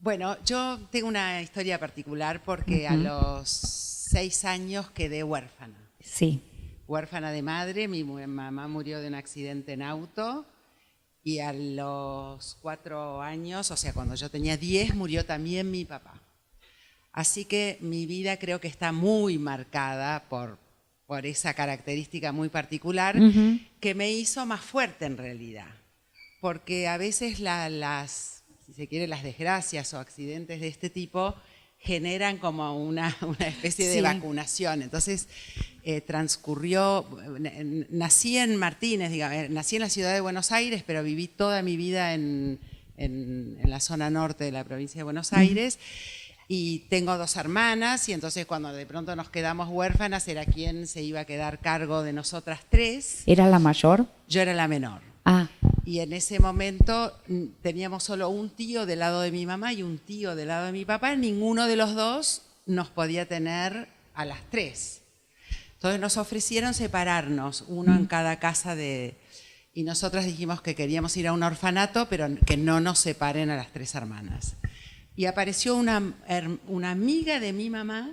Bueno, yo tengo una historia particular porque a los 6 años quedé huérfana. Sí. Huérfana de madre, mi mamá murió de un accidente en auto y a los 4 años, o sea, cuando yo tenía 10, murió también mi papá. Así que mi vida creo que está muy marcada por esa característica muy particular que me hizo más fuerte en realidad. Porque a veces si se quiere, las desgracias o accidentes de este tipo generan como una especie de vacunación. Entonces nací en Martínez, digamos, nací en la ciudad de Buenos Aires, pero viví toda mi vida en la zona norte de la provincia de Buenos Aires. Y tengo 2 hermanas y entonces cuando de pronto nos quedamos huérfanas era quien se iba a quedar cargo de nosotras 3. ¿Era la mayor? Yo era la menor. Ah. Y en ese momento teníamos solo un tío del lado de mi mamá y un tío del lado de mi papá. Ninguno de los 2 nos podía tener a las 3. Entonces nos ofrecieron separarnos, uno en cada casa y nosotras dijimos que queríamos ir a un orfanato, pero que no nos separen a las 3 hermanas. Y apareció una amiga de mi mamá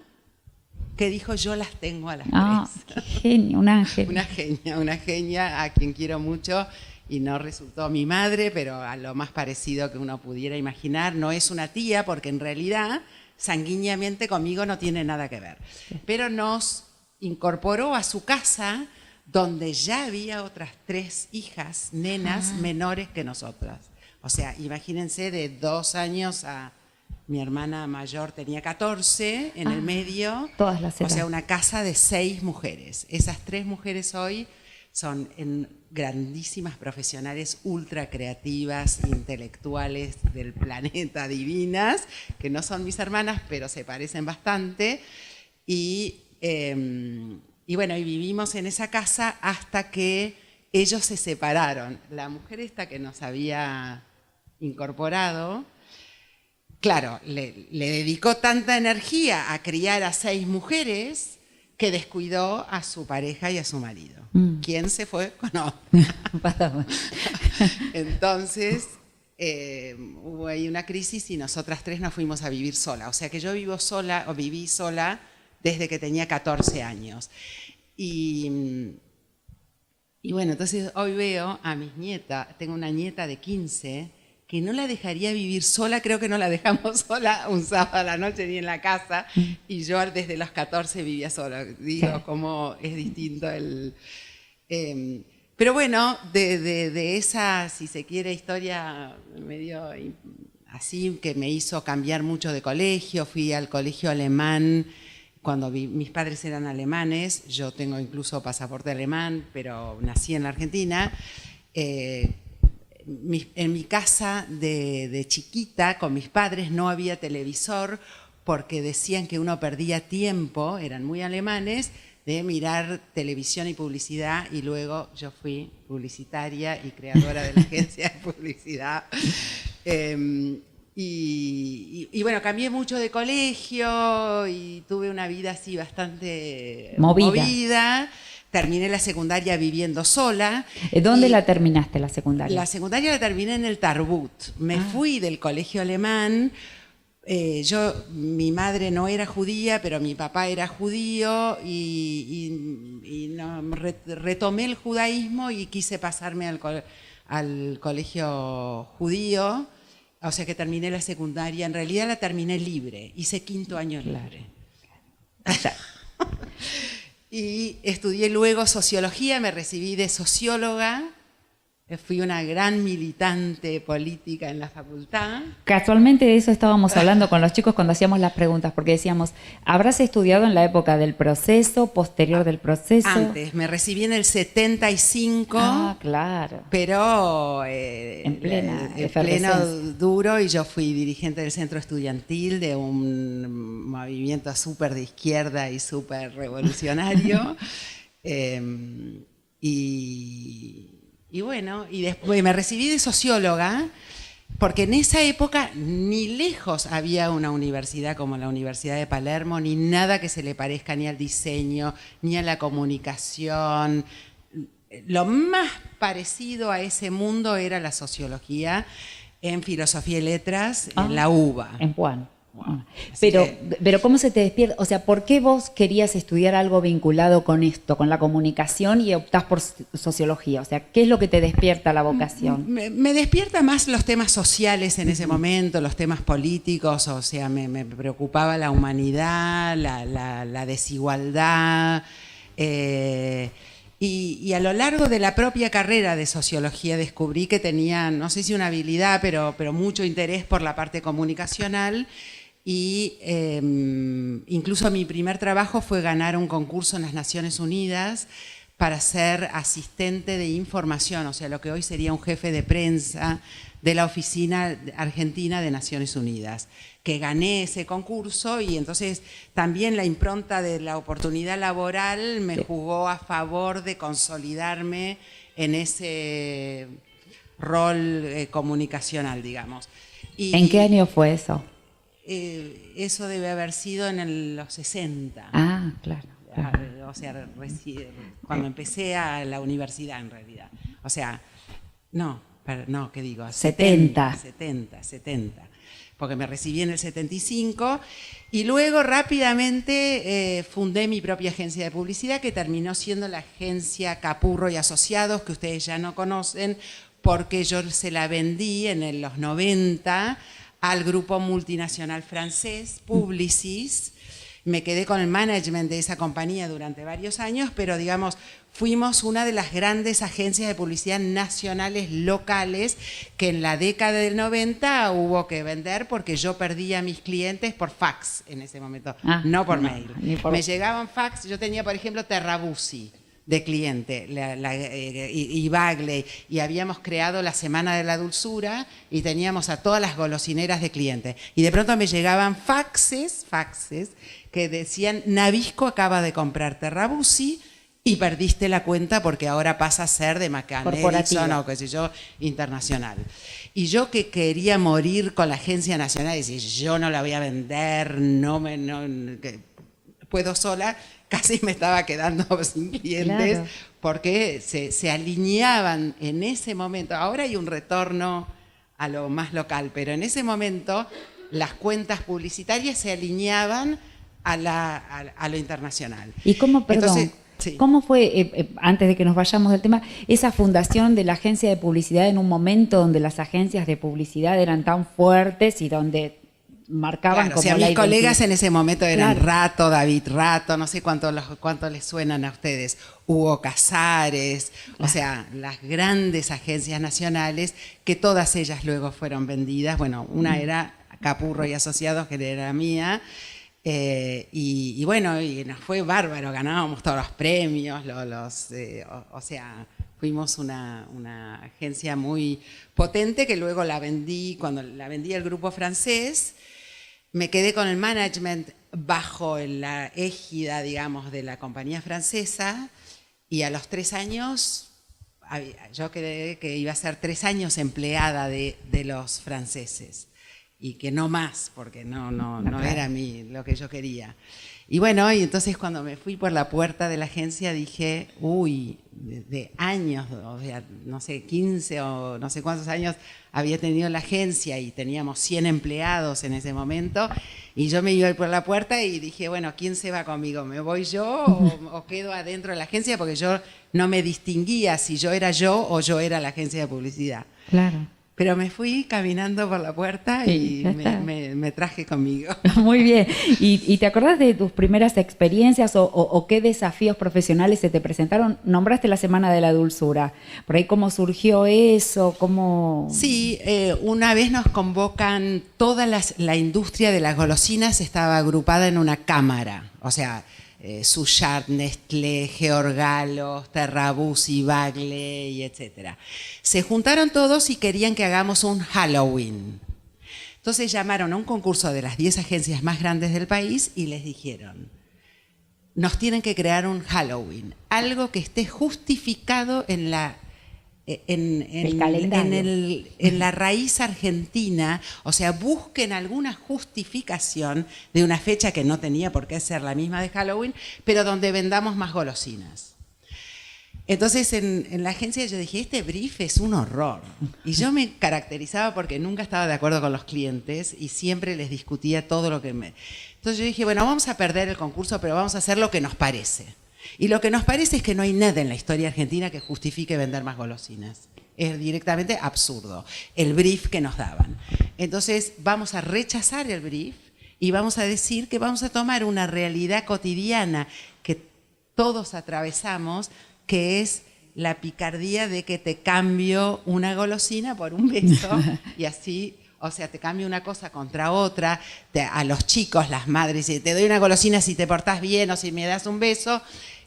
que dijo, yo las tengo a las 3. Ah, qué genio, un ángel. Una genia a quien quiero mucho. Y no resultó mi madre, pero a lo más parecido que uno pudiera imaginar. No es una tía, porque en realidad, sanguíneamente conmigo no tiene nada que ver. Pero nos incorporó a su casa, donde ya había otras 3 hijas, nenas, menores que nosotras. O sea, imagínense, de 2 años a... Mi hermana mayor tenía 14 en el medio. Todas las edades. O sea, una casa de 6 mujeres. Esas 3 mujeres hoy son grandísimas profesionales, ultra creativas, intelectuales del planeta, divinas, que no son mis hermanas, pero se parecen bastante. Y bueno, y vivimos en esa casa hasta que ellos se separaron. La mujer esta que nos había incorporado, claro, le dedicó tanta energía a criar a 6 mujeres que descuidó a su pareja y a su marido. ¿Quién se fue con otra? Entonces, hubo ahí una crisis y nosotras 3 nos fuimos a vivir sola. O sea que yo viví sola desde que tenía 14 años. Y bueno, entonces hoy veo a mis nietas, tengo una nieta de 15, que no la dejaría vivir sola, creo que no la dejamos sola un sábado a la noche ni en la casa, y yo desde los 14 vivía sola. Digo, cómo es distinto pero bueno, de esa, si se quiere, historia medio así, que me hizo cambiar mucho de colegio. Fui al colegio alemán cuando mis padres eran alemanes, yo tengo incluso pasaporte alemán, pero nací en la Argentina. En mi casa de chiquita con mis padres no había televisor porque decían que uno perdía tiempo, eran muy alemanes, de mirar televisión y publicidad, y luego yo fui publicitaria y creadora de la agencia de publicidad. Y bueno, cambié mucho de colegio y tuve una vida así bastante movida. Terminé la secundaria viviendo sola. ¿Dónde la terminaste, la secundaria? La secundaria la terminé en el Tarbut. Me fui del colegio alemán. Mi madre no era judía, pero mi papá era judío y retomé el judaísmo y quise pasarme al colegio judío. O sea que terminé la secundaria. En realidad la terminé libre. Hice 5º año libre. Y estudié luego sociología, me recibí de socióloga, fui una gran militante política en la facultad. Casualmente de eso estábamos hablando con los chicos cuando hacíamos las preguntas, porque decíamos, ¿habrás estudiado en la época del proceso, posterior del proceso? Antes, me recibí en el 75. Ah, claro. Pero en pleno duro, y yo fui dirigente del centro estudiantil de un movimiento súper de izquierda y súper revolucionario. Y bueno, y después me recibí de socióloga, porque en esa época ni lejos había una universidad como la Universidad de Palermo, ni nada que se le parezca ni al diseño, ni a la comunicación. Lo más parecido a ese mundo era la sociología. En Filosofía y Letras, en la UBA. En Puan. Wow. Pero ¿cómo se te despierta? O sea, ¿por qué vos querías estudiar algo vinculado con esto, con la comunicación, y optás por sociología? O sea, ¿qué es lo que te despierta la vocación? Me despierta más los temas sociales en ese momento, los temas políticos, o sea, me preocupaba la humanidad, la desigualdad. Y a lo largo de la propia carrera de sociología descubrí que tenía, no sé si una habilidad, pero mucho interés por la parte comunicacional. Y incluso mi primer trabajo fue ganar un concurso en las Naciones Unidas para ser asistente de información, o sea, lo que hoy sería un jefe de prensa de la Oficina Argentina de Naciones Unidas, que gané ese concurso, y entonces también la impronta de la oportunidad laboral me jugó a favor de consolidarme en ese rol comunicacional, digamos. ¿En qué año fue eso? Eso debe haber sido en los 60. Ah, claro. O sea, cuando empecé a la universidad, en realidad. O sea, ¿qué digo? 70. 70. Porque me recibí en el 75 y luego rápidamente fundé mi propia agencia de publicidad, que terminó siendo la agencia Capurro y Asociados, que ustedes ya no conocen, porque yo se la vendí en los 90 al grupo multinacional francés Publicis. Me quedé con el management de esa compañía durante varios años, pero digamos, fuimos una de las grandes agencias de publicidad nacionales locales que en la década del 90 hubo que vender porque yo perdía a mis clientes por fax en ese momento, no por mail. Me llegaban fax, yo tenía por ejemplo Terrabusi de cliente, y Bagley, y habíamos creado la Semana de la Dulzura y teníamos a todas las golosineras de clientes. Y de pronto me llegaban faxes que decían: Nabisco acaba de comprar Terrabusi y perdiste la cuenta porque ahora pasa a ser de McCann Erickson o qué sé yo, internacional. Y yo, que quería morir con la agencia nacional, y decir, yo no la voy a vender, puedo sola, casi me estaba quedando sin clientes, claro, porque se alineaban en ese momento. Ahora hay un retorno a lo más local, pero en ese momento las cuentas publicitarias se alineaban a lo internacional. ¿Y cómo, perdón, entonces, sí, cómo fue, antes de que nos vayamos del tema, esa fundación de la agencia de publicidad en un momento donde las agencias de publicidad eran tan fuertes y donde marcaban, claro, como, o sea, mis colegas en ese momento eran, claro, Rato, David Rato, no sé cuánto les suenan a ustedes, Hugo Casares, claro, o sea, las grandes agencias nacionales, que todas ellas luego fueron vendidas. Bueno, una era Capurro y Asociados, que era mía, y bueno, y nos fue bárbaro, ganábamos todos los premios, o sea, fuimos una agencia muy potente, que luego la vendí, cuando la vendí al grupo francés. Me quedé con el management bajo la égida, digamos, de la compañía francesa, y a los 3 años, yo creí que iba a ser 3 años empleada de los franceses, y que no más, porque no era lo que yo quería. Y bueno, y entonces cuando me fui por la puerta de la agencia dije, de años, o sea, no sé, 15 o no sé cuántos años había tenido la agencia, y teníamos 100 empleados en ese momento, y yo me iba por la puerta y dije, bueno, ¿quién se va conmigo? ¿Me voy yo o quedo adentro de la agencia? Porque yo no me distinguía si yo era yo o yo era la agencia de publicidad. Claro. Pero me fui caminando por la puerta y me traje conmigo. Muy bien. ¿Y te acordás de tus primeras experiencias o qué desafíos profesionales se te presentaron? Nombraste la Semana de la Dulzura. ¿Por ahí cómo surgió eso? ¿Cómo? Sí, una vez nos convocan, toda la industria de las golosinas estaba agrupada en una cámara. O sea, Suchard, Nestlé, Georg Gallos, Terrabusi, Bagley, etc. Se juntaron todos y querían que hagamos un Halloween. Entonces llamaron a un concurso de las 10 agencias más grandes del país y les dijeron, nos tienen que crear un Halloween, algo que esté justificado en la raíz argentina, o sea, busquen alguna justificación de una fecha que no tenía por qué ser la misma de Halloween, pero donde vendamos más golosinas. Entonces en la agencia yo dije, este brief es un horror. Y yo me caracterizaba porque nunca estaba de acuerdo con los clientes y siempre les discutía todo lo que me... Entonces yo dije, bueno, vamos a perder el concurso, pero vamos a hacer lo que nos parece. Y lo que nos parece es que no hay nada en la historia argentina que justifique vender más golosinas. Es directamente absurdo el brief que nos daban. Entonces vamos a rechazar el brief y vamos a decir que vamos a tomar una realidad cotidiana que todos atravesamos, que es la picardía de que te cambio una golosina por un beso y así, o sea, te cambio una cosa contra otra, a los chicos, las madres, te doy una golosina si te portás bien o si me das un beso,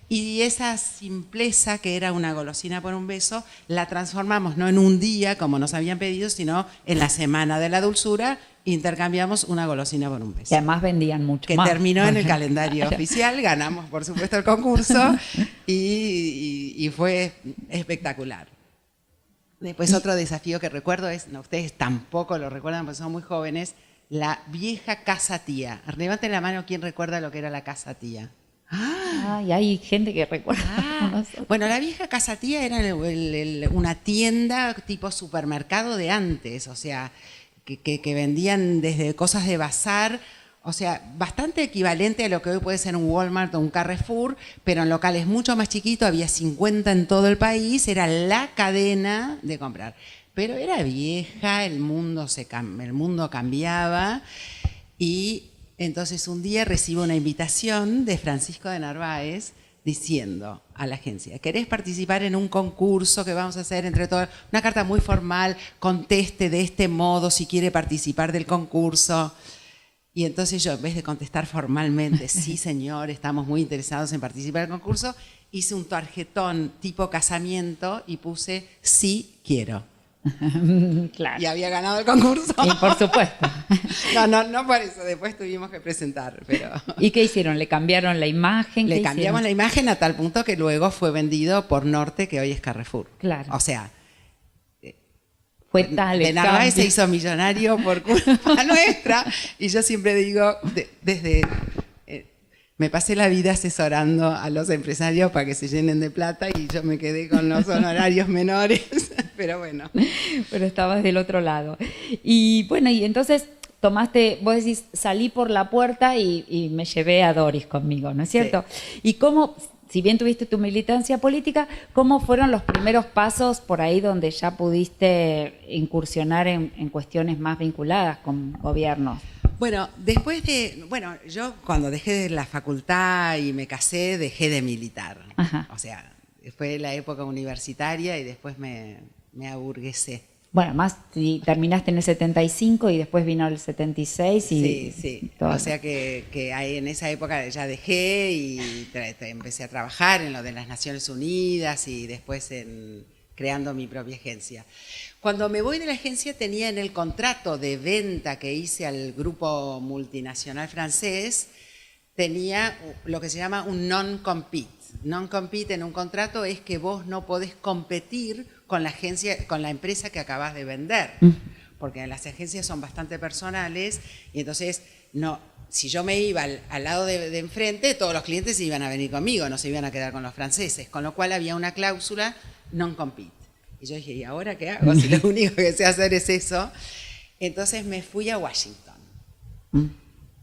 y esa simpleza que era una golosina por un beso, la transformamos no en un día como nos habían pedido, sino en la semana de la dulzura. Intercambiamos una golosina por un beso. Y además vendían mucho más. Que terminó en el calendario oficial, ganamos por supuesto el concurso y fue espectacular. Después otro desafío que recuerdo es, no, ustedes tampoco lo recuerdan porque son muy jóvenes, la vieja casa tía. Levanten la mano quien recuerda lo que era la casa tía. Y hay gente que recuerda. Bueno, la vieja casa tía era una tienda tipo supermercado de antes, o sea... Que vendían desde cosas de bazar, o sea, bastante equivalente a lo que hoy puede ser un Walmart o un Carrefour, pero en locales mucho más chiquitos, había 50 en todo el país, era la cadena de comprar. Pero era vieja, el mundo cambiaba, y entonces un día recibo una invitación de Francisco de Narváez diciendo a la agencia, ¿querés participar en un concurso que vamos a hacer entre todos? Una carta muy formal, conteste de este modo si quiere participar del concurso. Y entonces yo, en vez de contestar formalmente, sí señor, estamos muy interesados en participar del concurso, hice un tarjetón tipo casamiento y puse sí quiero. Claro. Y había ganado el concurso. Y por supuesto. No por eso, después tuvimos que presentar. Pero... ¿Y qué hicieron? ¿Le cambiaron la imagen? Le cambiamos la imagen a tal punto que luego fue vendido por Norte, que hoy es Carrefour. Claro. O sea, fue tal de Narváez se hizo millonario por culpa nuestra. Y yo siempre digo, me pasé la vida asesorando a los empresarios para que se llenen de plata y yo me quedé con los honorarios menores, pero bueno. Pero estabas del otro lado. Y bueno, y entonces tomaste, vos decís, salí por la puerta y me llevé a Doris conmigo, ¿no es cierto? Sí. ¿Y cómo, si bien tuviste tu militancia política, cómo fueron los primeros pasos por ahí donde ya pudiste incursionar en cuestiones más vinculadas con gobiernos? Bueno, yo cuando dejé la facultad y me casé, dejé de militar. Ajá. O sea, fue la época universitaria y después me aburguesé. Bueno, más si terminaste en el 75 y después vino el 76 y... Sí. O sea que ahí en esa época ya dejé y empecé a trabajar en lo de las Naciones Unidas y después creando mi propia agencia. Cuando me voy de la agencia tenía en el contrato de venta que hice al grupo multinacional francés, tenía lo que se llama un non-compete. Non-compete en un contrato es que vos no podés competir con la agencia, con la empresa que acabas de vender, porque las agencias son bastante personales y entonces si yo me iba al lado de enfrente, todos los clientes se iban a venir conmigo, no se iban a quedar con los franceses, con lo cual había una cláusula non-compete. Y yo dije, ¿y ahora qué hago? Si lo único que sé hacer es eso. Entonces me fui a Washington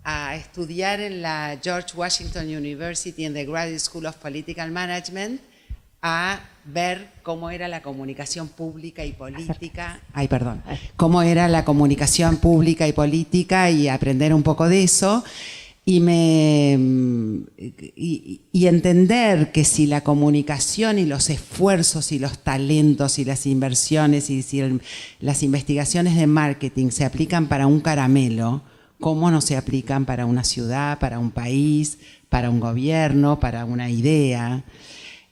a estudiar en la George Washington University en the Graduate School of Political Management, a ver cómo era la comunicación pública y política. Cómo era la comunicación pública y política y aprender un poco de eso. Y entender que si la comunicación y los esfuerzos y los talentos y las inversiones y si las investigaciones de marketing se aplican para un caramelo, ¿cómo no se aplican para una ciudad, para un país, para un gobierno, para una idea?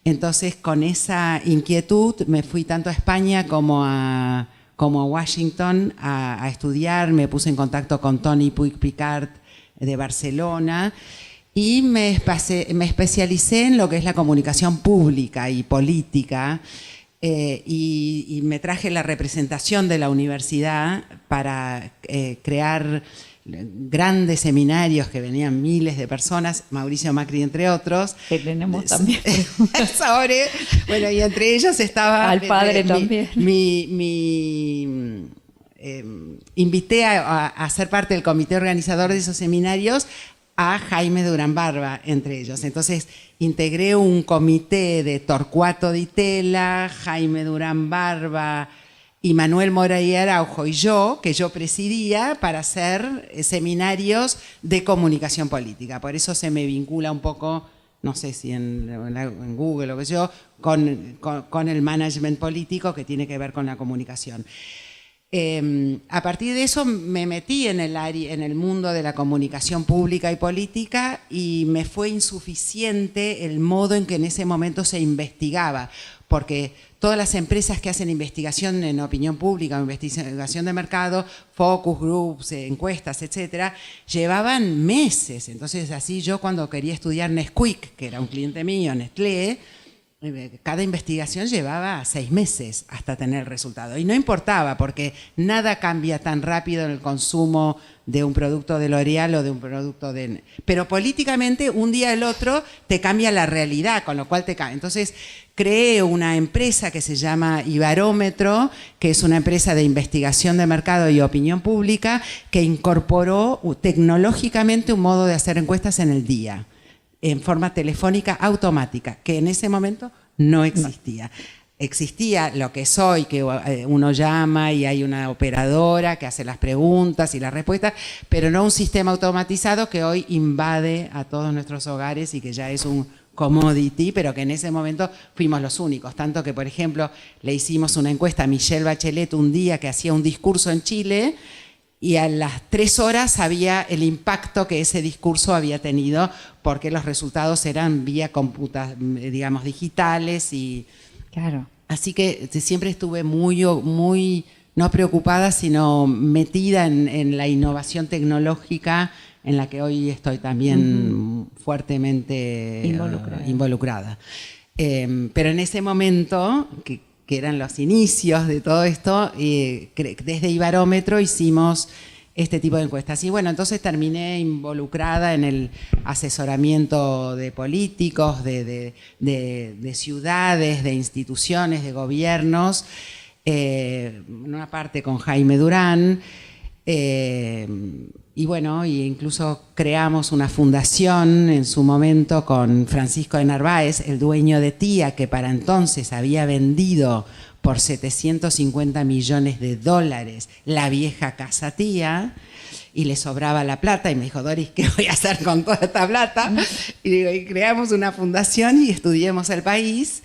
Entonces, con esa inquietud me fui tanto a España como a Washington a estudiar. Me puse en contacto con Tony Puig-Picard de Barcelona y me especialicé en lo que es la comunicación pública y política y me traje la representación de la universidad para crear grandes seminarios que venían miles de personas, Mauricio Macri entre otros. Que tenemos también. Bueno, y entre ellos estaba... Al padre también. Invité a ser parte del comité organizador de esos seminarios a Jaime Durán Barba, entre ellos. Entonces integré un comité de Torcuato Di Tella, Jaime Durán Barba y Manuel Moray Araujo y yo, que yo presidía, para hacer seminarios de comunicación política. Por eso se me vincula un poco, no sé si en Google o qué sé yo, con el management político que tiene que ver con la comunicación. A partir de eso me metí en el mundo de la comunicación pública y política, y me fue insuficiente el modo en que en ese momento se investigaba, porque todas las empresas que hacen investigación en opinión pública, investigación de mercado, focus groups, encuestas, etcétera, llevaban meses. Entonces, así yo cuando quería estudiar Nesquik, que era un cliente mío, Nestlé, cada investigación llevaba 6 meses hasta tener el resultado. Y no importaba, porque nada cambia tan rápido en el consumo de un producto de L'Oréal o de un producto de... Pero políticamente, un día al otro, te cambia la realidad, con lo cual te cambia. Entonces, creé una empresa que se llama Ibarómetro, que es una empresa de investigación de mercado y opinión pública, que incorporó tecnológicamente un modo de hacer encuestas en el día, en forma telefónica automática, que en ese momento no existía. Existía lo que soy, que uno llama y hay una operadora que hace las preguntas y las respuestas, pero no un sistema automatizado que hoy invade a todos nuestros hogares y que ya es un commodity, pero que en ese momento fuimos los únicos. Tanto que, por ejemplo, le hicimos una encuesta a Michelle Bachelet un día que hacía un discurso en Chile, y a las 3 horas sabía el impacto que ese discurso había tenido, porque los resultados eran vía digamos, digitales. Y claro. Así que siempre estuve muy no preocupada, sino metida en la innovación tecnológica, en la que hoy estoy también fuertemente involucrada. Pero en ese momento, que eran los inicios de todo esto, desde Ibarómetro hicimos este tipo de encuestas. Y bueno, entonces terminé involucrada en el asesoramiento de políticos, de ciudades, de instituciones, de gobiernos, en una parte con Jaime Durán, y bueno, incluso creamos una fundación en su momento con Francisco de Narváez, el dueño de Tía, que para entonces había vendido por $750 millones la vieja casa Tía, y le sobraba la plata, y me dijo: Doris, ¿qué voy a hacer con toda esta plata? Y creamos una fundación y estudiemos el país,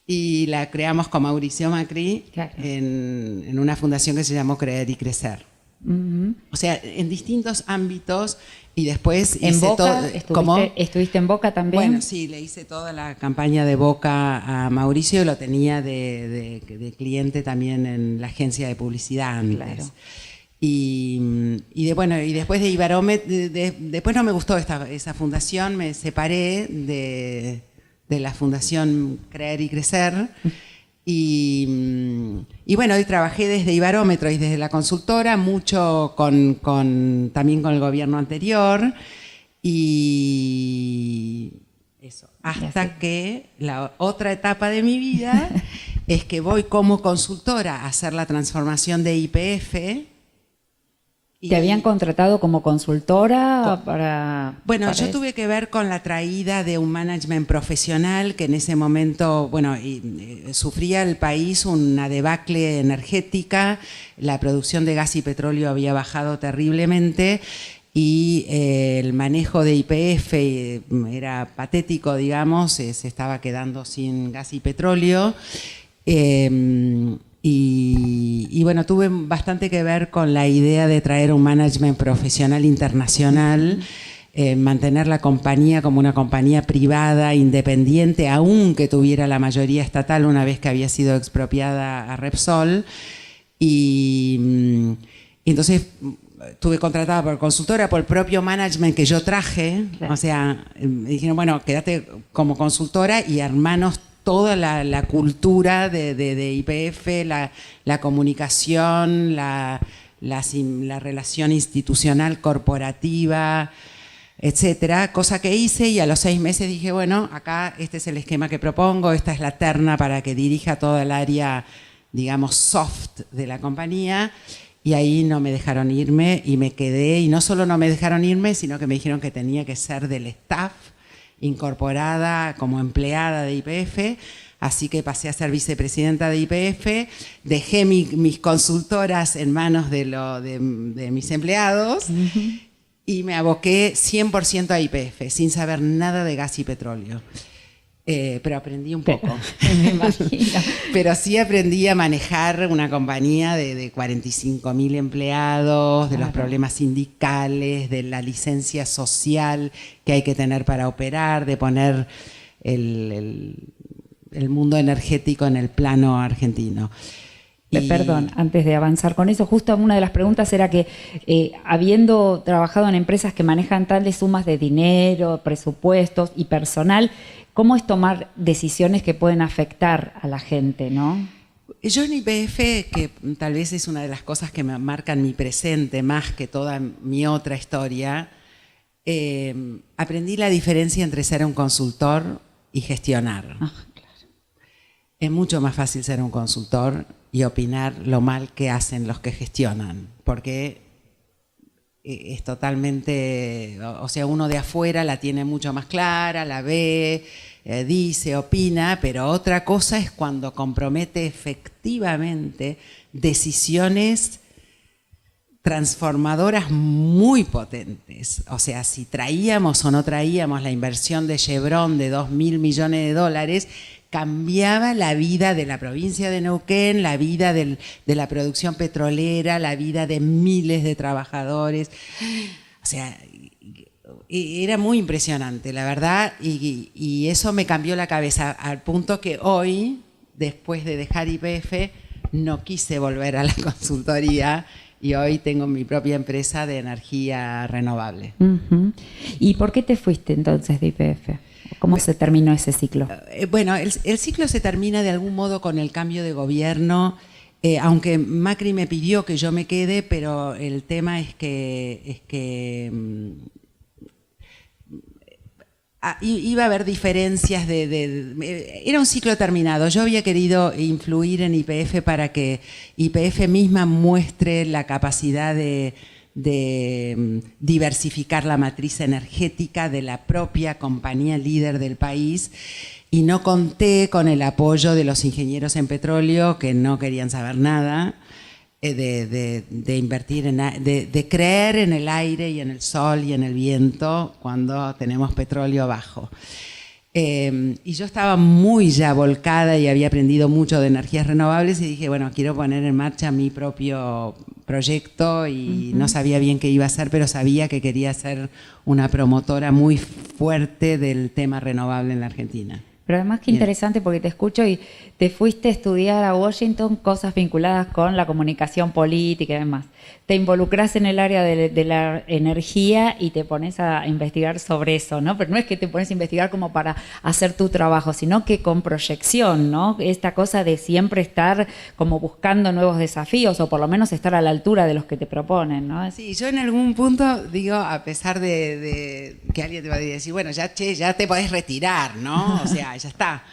y la creamos con Mauricio Macri, claro, en una fundación que se llamó Creer y Crecer. O sea, en distintos ámbitos. Y después ¿En Boca? ¿Estuviste en Boca también? Bueno, sí, le hice toda la campaña de Boca a Mauricio, lo tenía de cliente también en la agencia de publicidad antes. Claro. Y después de Ibarómetro, después no me gustó esa fundación, me separé de la fundación Creer y Crecer. Y bueno, hoy trabajé desde Ibarómetro y desde la consultora, mucho también con el gobierno anterior, y eso, hasta que la otra etapa de mi vida es que voy como consultora a hacer la transformación de YPF. ¿Te habían contratado como consultora para...? Bueno, yo tuve que ver con la traída de un management profesional que en ese momento, sufría el país una debacle energética, la producción de gas y petróleo había bajado terriblemente, y el manejo de YPF era patético, digamos, se estaba quedando sin gas y petróleo. Y bueno, tuve bastante que ver con la idea de traer un management profesional internacional, mantener la compañía como una compañía privada, independiente, aunque tuviera la mayoría estatal una vez que había sido expropiada a Repsol. Y entonces estuve contratada por consultora, por el propio management que yo traje. Claro. O sea, me dijeron: bueno, quédate como consultora y armanos toda la cultura de YPF, la comunicación, la relación institucional corporativa, etcétera, cosa que hice, y a los 6 meses dije, bueno, acá este es el esquema que propongo, esta es la terna para que dirija toda el área, digamos, soft de la compañía, y ahí no me dejaron irme y me quedé, y no solo no me dejaron irme, sino que me dijeron que tenía que ser del staff, incorporada como empleada de YPF, así que pasé a ser vicepresidenta de YPF, dejé mis consultoras en manos de mis empleados, y me aboqué 100% a YPF, sin saber nada de gas y petróleo. Pero aprendí un poco. Me imagino. Pero sí aprendí a manejar una compañía de 45.000 empleados, de los problemas sindicales, de la licencia social que hay que tener para operar, de poner el mundo energético en el plano argentino. Perdón, antes de avanzar con eso, justo una de las preguntas era que habiendo trabajado en empresas que manejan tales sumas de dinero, presupuestos y personal, ¿cómo es tomar decisiones que pueden afectar a la gente, no? Yo en YPF, que tal vez es una de las cosas que me marcan mi presente más que toda mi otra historia, aprendí la diferencia entre ser un consultor y gestionar. Claro. Es mucho más fácil ser un consultor y opinar lo mal que hacen los que gestionan, porque es totalmente, o sea, uno de afuera la tiene mucho más clara, la ve, dice, opina, pero otra cosa es cuando compromete efectivamente decisiones transformadoras muy potentes. O sea, si traíamos o no traíamos la inversión de Chevron de $2.000 millones, cambiaba la vida de la provincia de Neuquén, la vida de la producción petrolera, la vida de miles de trabajadores. O sea, era muy impresionante, la verdad, y eso me cambió la cabeza al punto que hoy, después de dejar YPF, no quise volver a la consultoría y hoy tengo mi propia empresa de energía renovable. ¿Y por qué te fuiste entonces de YPF? ¿Cómo se terminó ese ciclo? Bueno, el ciclo se termina de algún modo con el cambio de gobierno, aunque Macri me pidió que yo me quede, pero el tema es que iba a haber diferencias era un ciclo terminado. Yo había querido influir en YPF para que YPF misma muestre la capacidad de diversificar la matriz energética de la propia compañía líder del país, y no conté con el apoyo de los ingenieros en petróleo que no querían saber nada de invertir de creer en el aire y en el sol y en el viento cuando tenemos petróleo abajo. Y yo estaba muy ya volcada y había aprendido mucho de energías renovables y dije, bueno, quiero poner en marcha mi propio proyecto y no sabía bien qué iba a hacer, pero sabía que quería ser una promotora muy fuerte del tema renovable en la Argentina. Pero además qué interesante porque te escucho y te fuiste a estudiar a Washington cosas vinculadas con la comunicación política y demás. Te involucras en el área de la energía y te pones a investigar sobre eso, ¿no? Pero no es que te pones a investigar como para hacer tu trabajo, sino que con proyección, ¿no? Esta cosa de siempre estar como buscando nuevos desafíos o por lo menos estar a la altura de los que te proponen, ¿no? Sí, yo en algún punto digo, a pesar de que alguien te va a decir, bueno, ya te podés retirar, ¿no? O sea, ya está.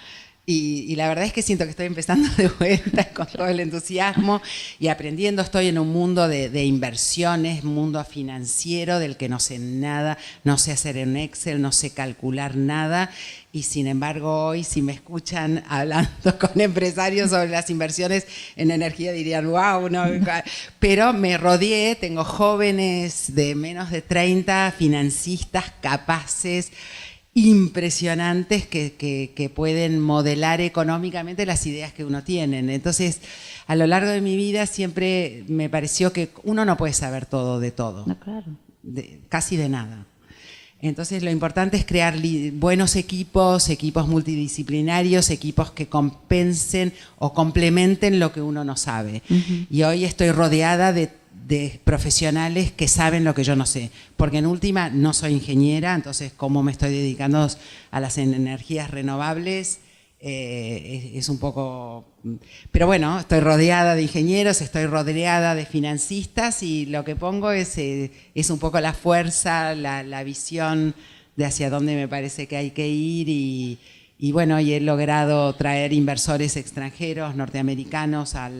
Y la verdad es que siento que estoy empezando de vuelta con todo el entusiasmo y aprendiendo. Estoy en un mundo de inversiones, mundo financiero del que no sé nada, no sé hacer en Excel, no sé calcular nada. Y sin embargo hoy, si me escuchan hablando con empresarios sobre las inversiones en energía, dirían, wow, no. Pero me rodeé, tengo jóvenes de menos de 30, financistas capaces, impresionantes que pueden modelar económicamente las ideas que uno tiene. Entonces, a lo largo de mi vida siempre me pareció que uno no puede saber todo de todo. No, claro. Casi de nada. Entonces, lo importante es crear buenos equipos multidisciplinarios, equipos que compensen o complementen lo que uno no sabe. Y hoy estoy rodeada de profesionales que saben lo que yo no sé, porque en última no soy ingeniera, entonces como me estoy dedicando a las energías renovables, es un poco... Pero bueno, estoy rodeada de ingenieros, estoy rodeada de financistas y lo que pongo es un poco la fuerza, la visión de hacia dónde me parece que hay que ir y bueno, y he logrado traer inversores extranjeros, norteamericanos, a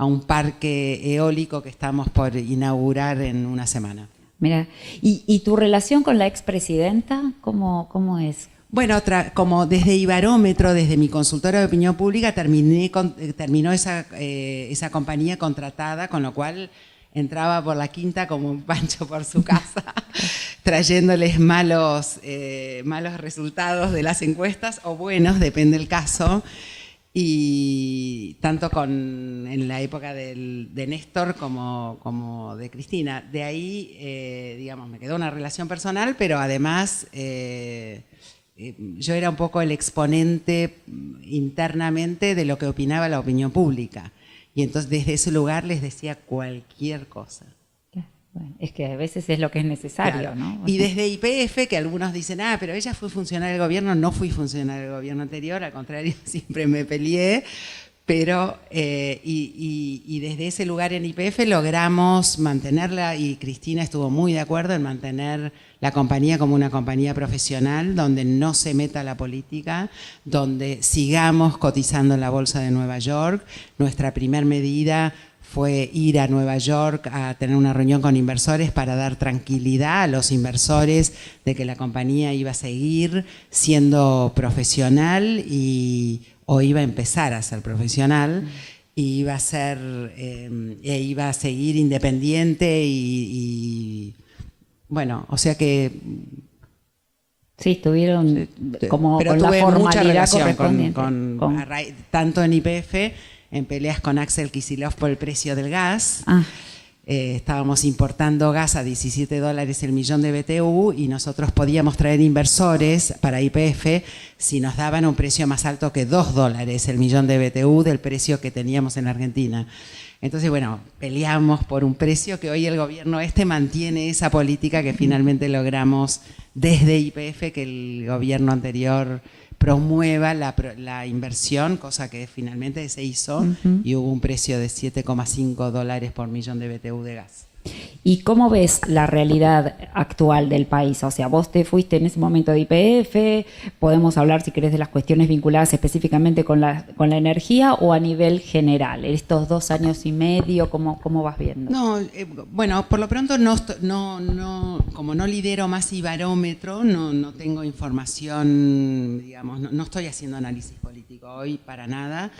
un parque eólico que estamos por inaugurar en una semana. Mira, ¿y tu relación con la expresidenta cómo es? Bueno, como desde Ibarómetro, desde mi consultora de opinión pública, terminó esa compañía contratada, con lo cual entraba por la quinta como un pancho por su casa, trayéndoles malos resultados de las encuestas, o buenos, depende del caso. Y tanto en la época de Néstor como de Cristina. De ahí, digamos, me quedó una relación personal, pero además yo era un poco el exponente internamente de lo que opinaba la opinión pública. Y entonces desde ese lugar les decía cualquier cosa. Bueno, es que a veces es lo que es necesario, claro, ¿no? Y desde YPF, que algunos dicen, pero ella fue funcionaria del gobierno, no fui funcionaria del gobierno anterior, al contrario, siempre me peleé, pero y desde ese lugar en YPF logramos mantenerla, y Cristina estuvo muy de acuerdo en mantener la compañía como una compañía profesional, donde no se meta la política, donde sigamos cotizando en la Bolsa de Nueva York. Nuestra primer medida fue ir a Nueva York a tener una reunión con inversores para dar tranquilidad a los inversores de que la compañía iba a seguir siendo profesional o iba a empezar a ser profesional, y iba a seguir independiente y bueno, o sea que... Sí, estuvieron como pero con la formalidad correspondiente. Tanto en YPF, en peleas con Axel Kicillof por el precio del gas. Estábamos importando gas a $17 el millón de BTU y nosotros podíamos traer inversores para YPF si nos daban un precio más alto que $2 el millón de BTU del precio que teníamos en Argentina. Entonces, bueno, peleamos por un precio que hoy el gobierno mantiene esa política que finalmente logramos desde YPF, que el gobierno anterior promueva la inversión, cosa que finalmente se hizo, y hubo un precio de $7,5 por millón de BTU de gas. ¿Y cómo ves la realidad actual del país? O sea, vos te fuiste en ese momento de YPF, podemos hablar, si querés, de las cuestiones vinculadas específicamente con la energía o a nivel general. Estos 2 años y medio, ¿cómo vas viendo? No, bueno, por lo pronto como no lidero más Ibarómetro, no tengo información, digamos, no estoy haciendo análisis político hoy para nada.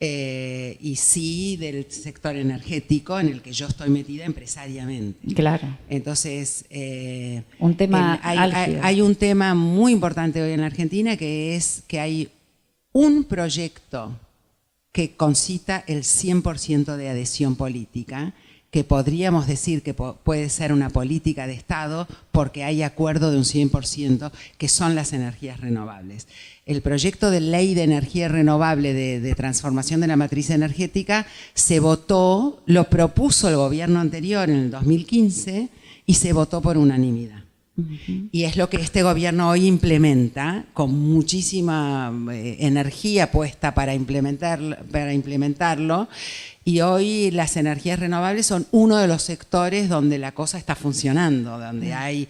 Y sí del sector energético en el que yo estoy metida empresariamente. Claro. Entonces, un tema hay un tema muy importante hoy en la Argentina, que es que hay un proyecto que concita el 100% de adhesión política, que podríamos decir que puede ser una política de Estado porque hay acuerdo de un 100%, que son las energías renovables. El proyecto de ley de energía renovable de transformación de la matriz energética se votó, lo propuso el gobierno anterior en el 2015 y se votó por unanimidad. Y es lo que este gobierno hoy implementa con muchísima energía puesta para implementarlo. Y hoy las energías renovables son uno de los sectores donde la cosa está funcionando, donde hay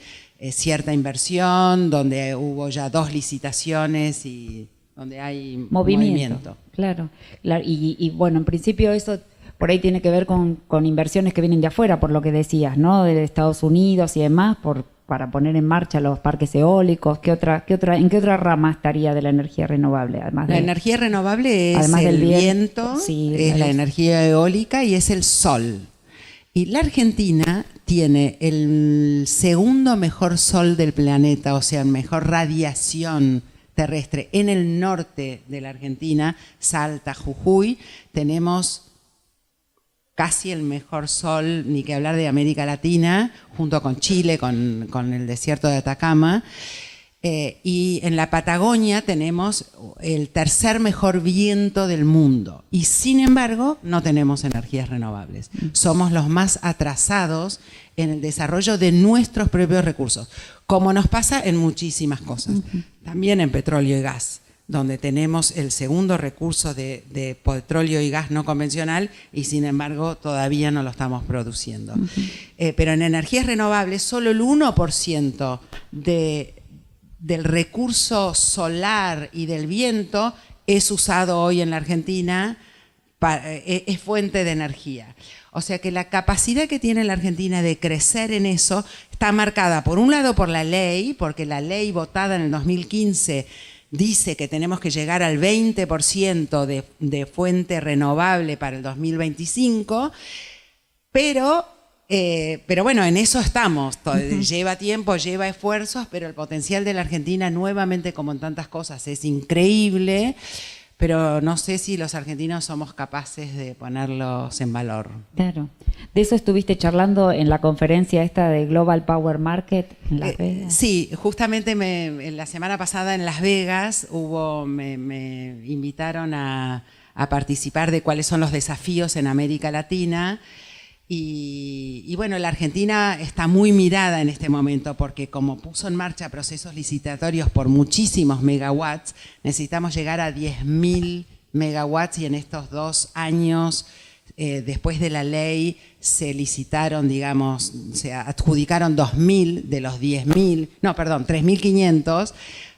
cierta inversión, donde hubo ya 2 licitaciones y donde hay movimiento. Claro. Y bueno, en principio eso por ahí tiene que ver con inversiones que vienen de afuera, por lo que decías, ¿no? De Estados Unidos y demás, para poner en marcha los parques eólicos. ¿En qué otra rama estaría de la energía renovable? La energía renovable es el viento, sí, es la energía eólica y es el sol. Y la Argentina tiene el segundo mejor sol del planeta, o sea, mejor radiación terrestre. En el norte de la Argentina, Salta, Jujuy, tenemos casi el mejor sol, ni que hablar de América Latina, junto con Chile, con el desierto de Atacama. Y en la Patagonia tenemos el tercer mejor viento del mundo. Y sin embargo, no tenemos energías renovables. Somos los más atrasados en el desarrollo de nuestros propios recursos, como nos pasa en muchísimas cosas. También en petróleo y gas. donde tenemos el segundo recurso de petróleo y gas no convencional y sin embargo todavía no lo estamos produciendo. Pero en energías renovables solo el 1% del recurso solar y del viento es usado hoy en la Argentina, es fuente de energía. O sea que la capacidad que tiene la Argentina de crecer en eso está marcada por un lado por la ley, porque la ley votada en el 2015 dice que tenemos que llegar al 20% de fuente renovable para el 2025, pero bueno, en eso estamos. Lleva tiempo, lleva esfuerzos, pero el potencial de la Argentina, nuevamente, como en tantas cosas, es increíble. Pero no sé si los argentinos somos capaces de ponerlos en valor. Claro. ¿De eso estuviste charlando en la conferencia esta de Global Power Market en Las Vegas? Sí, justamente la semana pasada en Las Vegas me invitaron a participar de cuáles son los desafíos en América Latina. Y bueno, la Argentina está muy mirada en este momento porque como puso en marcha procesos licitatorios por muchísimos megawatts, necesitamos llegar a 10.000 megawatts y en estos 2 años, después de la ley, se licitaron, digamos, se adjudicaron 2.000 de los 3.500.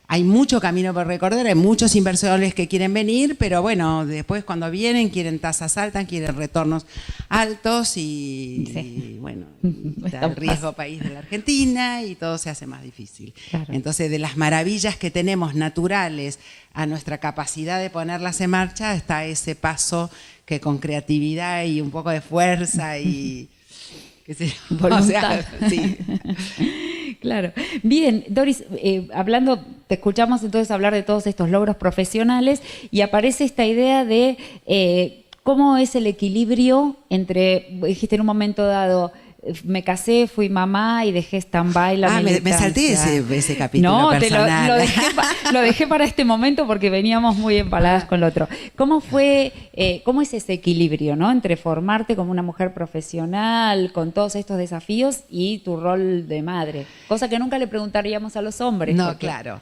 Hay mucho camino por recorrer, hay muchos inversores que quieren venir, pero bueno, después cuando vienen quieren tasas altas, quieren retornos altos y bueno, está el riesgo país de la Argentina y todo se hace más difícil. Claro. Entonces, de las maravillas que tenemos naturales a nuestra capacidad de ponerlas en marcha, está ese paso que con creatividad y un poco de fuerza y qué sé yo, voluntad. O sea, sí. Claro. Bien, Doris, te escuchamos entonces hablar de todos estos logros profesionales y aparece esta idea de cómo es el equilibrio entre, dijiste en un momento dado, me casé, fui mamá y dejé stand-by la militancia. Me salté ese capítulo personal. Lo dejé para este momento porque veníamos muy empaladas con lo otro. ¿Cómo es ese equilibrio, ¿no? Entre formarte como una mujer profesional con todos estos desafíos y tu rol de madre? Cosa que nunca le preguntaríamos a los hombres. No, claro.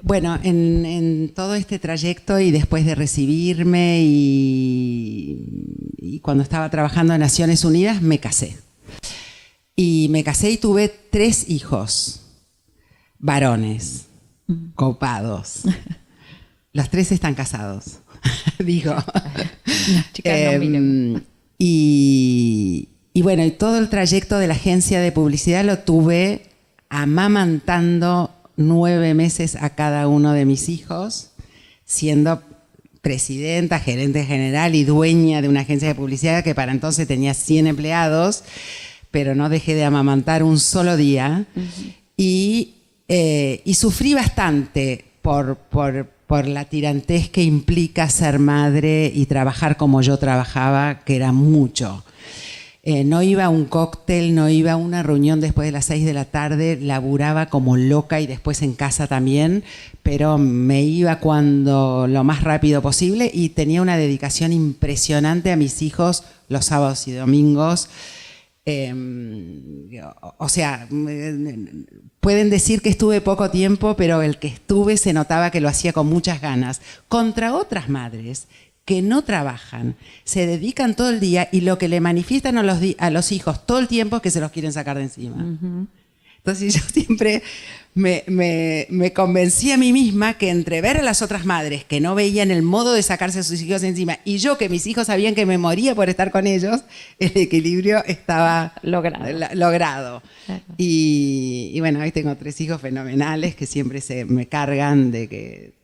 Bueno, en todo este trayecto y después de recibirme y cuando estaba trabajando en Naciones Unidas, me casé. Y me casé y tuve 3 hijos, varones, copados. Los 3 están casados, digo. Y bueno, y todo el trayecto de la agencia de publicidad lo tuve amamantando 9 meses a cada uno de mis hijos, siendo presidenta, gerente general y dueña de una agencia de publicidad que para entonces tenía 100 empleados, pero no dejé de amamantar un solo día. Y sufrí bastante por la tirantez que implica ser madre y trabajar como yo trabajaba, que era mucho. No iba a un cóctel, no iba a una reunión después de las 6 de la tarde, laburaba como loca y después en casa también, pero me iba lo más rápido posible y tenía una dedicación impresionante a mis hijos los sábados y domingos. O sea, pueden decir que estuve poco tiempo, pero el que estuve se notaba que lo hacía con muchas ganas, contra otras madres que no trabajan, se dedican todo el día y lo que le manifiestan a los hijos todo el tiempo es que se los quieren sacar de encima. Entonces yo siempre me convencí a mí misma que entre ver a las otras madres que no veían el modo de sacarse a sus hijos de encima y yo que mis hijos sabían que me moría por estar con ellos, el equilibrio estaba logrado. Claro. Y bueno, hoy tengo 3 hijos fenomenales que siempre me cargan de que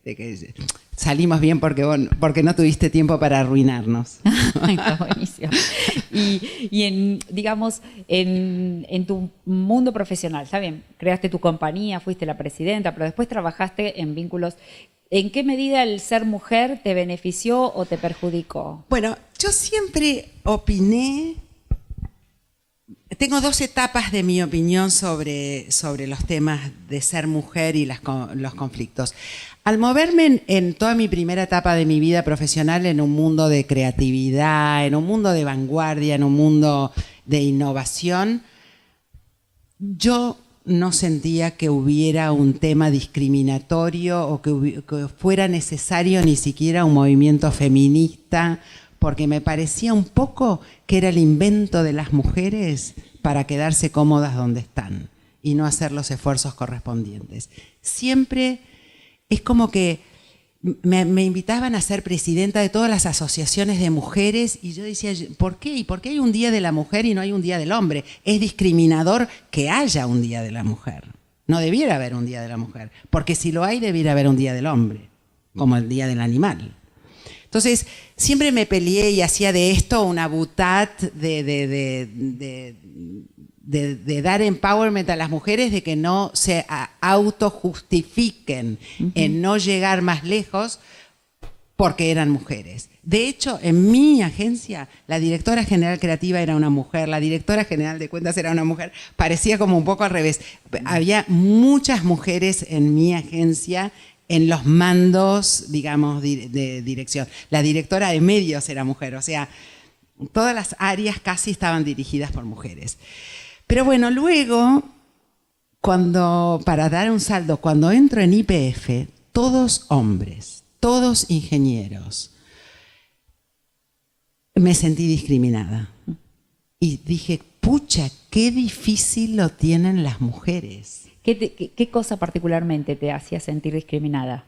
salimos bien porque no tuviste tiempo para arruinarnos. Está buenísimo. Y digamos, en tu mundo profesional, está bien, creaste tu compañía, fuiste la presidenta, pero después trabajaste en vínculos. ¿En qué medida el ser mujer te benefició o te perjudicó? Bueno, yo siempre opiné. Tengo 2 etapas de mi opinión sobre los temas de ser mujer y los conflictos. Al moverme en toda mi primera etapa de mi vida profesional en un mundo de creatividad, en un mundo de vanguardia, en un mundo de innovación, yo no sentía que hubiera un tema discriminatorio o que fuera necesario ni siquiera un movimiento feminista, porque me parecía un poco que era el invento de las mujeres para quedarse cómodas donde están y no hacer los esfuerzos correspondientes. Siempre es como que me invitaban a ser presidenta de todas las asociaciones de mujeres y yo decía, ¿por qué? ¿Y por qué hay un día de la mujer y no hay un día del hombre? Es discriminador que haya un día de la mujer. No debiera haber un día de la mujer, porque si lo hay, debiera haber un día del hombre, como el día del animal. Entonces, siempre me peleé y hacía de esto una butat de dar empowerment a las mujeres, de que no se autojustifiquen en no llegar más lejos porque eran mujeres. De hecho, en mi agencia, la directora general creativa era una mujer, la directora general de cuentas era una mujer, parecía como un poco al revés. Había muchas mujeres en mi agencia en los mandos, digamos, de dirección. La directora de medios era mujer, o sea, todas las áreas casi estaban dirigidas por mujeres. Pero bueno, luego, para dar un saldo, cuando entro en YPF, todos hombres, todos ingenieros, me sentí discriminada. Y dije, pucha, qué difícil lo tienen las mujeres. ¿Qué cosa particularmente te hacía sentir discriminada?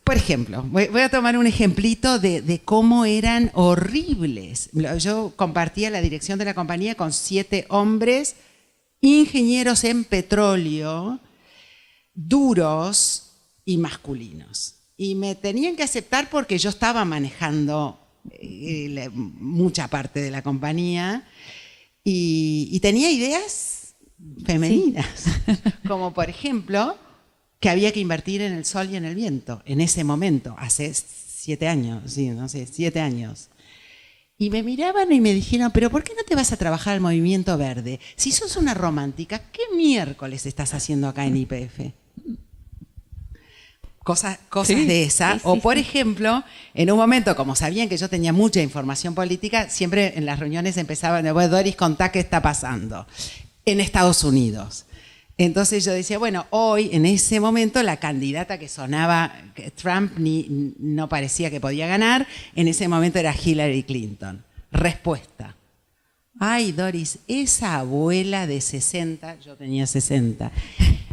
Por ejemplo, voy a tomar un ejemplito de cómo eran horribles. Yo compartía la dirección de la compañía con 7 hombres, ingenieros en petróleo, duros y masculinos. Y me tenían que aceptar porque yo estaba manejando mucha parte de la compañía y tenía ideas femeninas, ¿sí? Como por ejemplo que había que invertir en el sol y en el viento en ese momento, hace 7 años, sí, no sé, 7 años. Y me miraban y me dijeron, pero ¿por qué no te vas a trabajar al movimiento verde? Si sos una romántica, ¿qué miércoles estás haciendo acá en YPF? Cosas sí, de esa. Sí, o por ejemplo, en un momento, como sabían que yo tenía mucha información política, siempre en las reuniones empezaban, bueno, Doris, contá qué está pasando en Estados Unidos. Entonces yo decía, bueno, hoy, en ese momento, la candidata que sonaba, que Trump no parecía que podía ganar, en ese momento era Hillary Clinton. Respuesta. Ay, Doris, esa abuela de 60, yo tenía 60,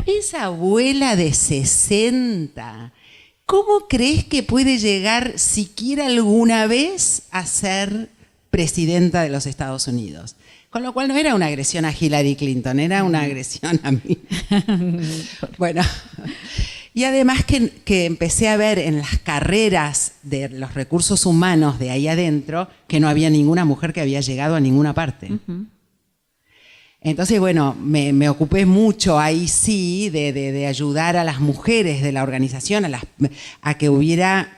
esa abuela de 60, ¿cómo crees que puede llegar siquiera alguna vez a ser presidenta de los Estados Unidos? Con lo cual no era una agresión a Hillary Clinton, era una agresión a mí. Bueno, y además que empecé a ver en las carreras de los recursos humanos de ahí adentro que no había ninguna mujer que había llegado a ninguna parte. Entonces, bueno, me ocupé mucho ahí sí de ayudar a las mujeres de la organización a que hubiera,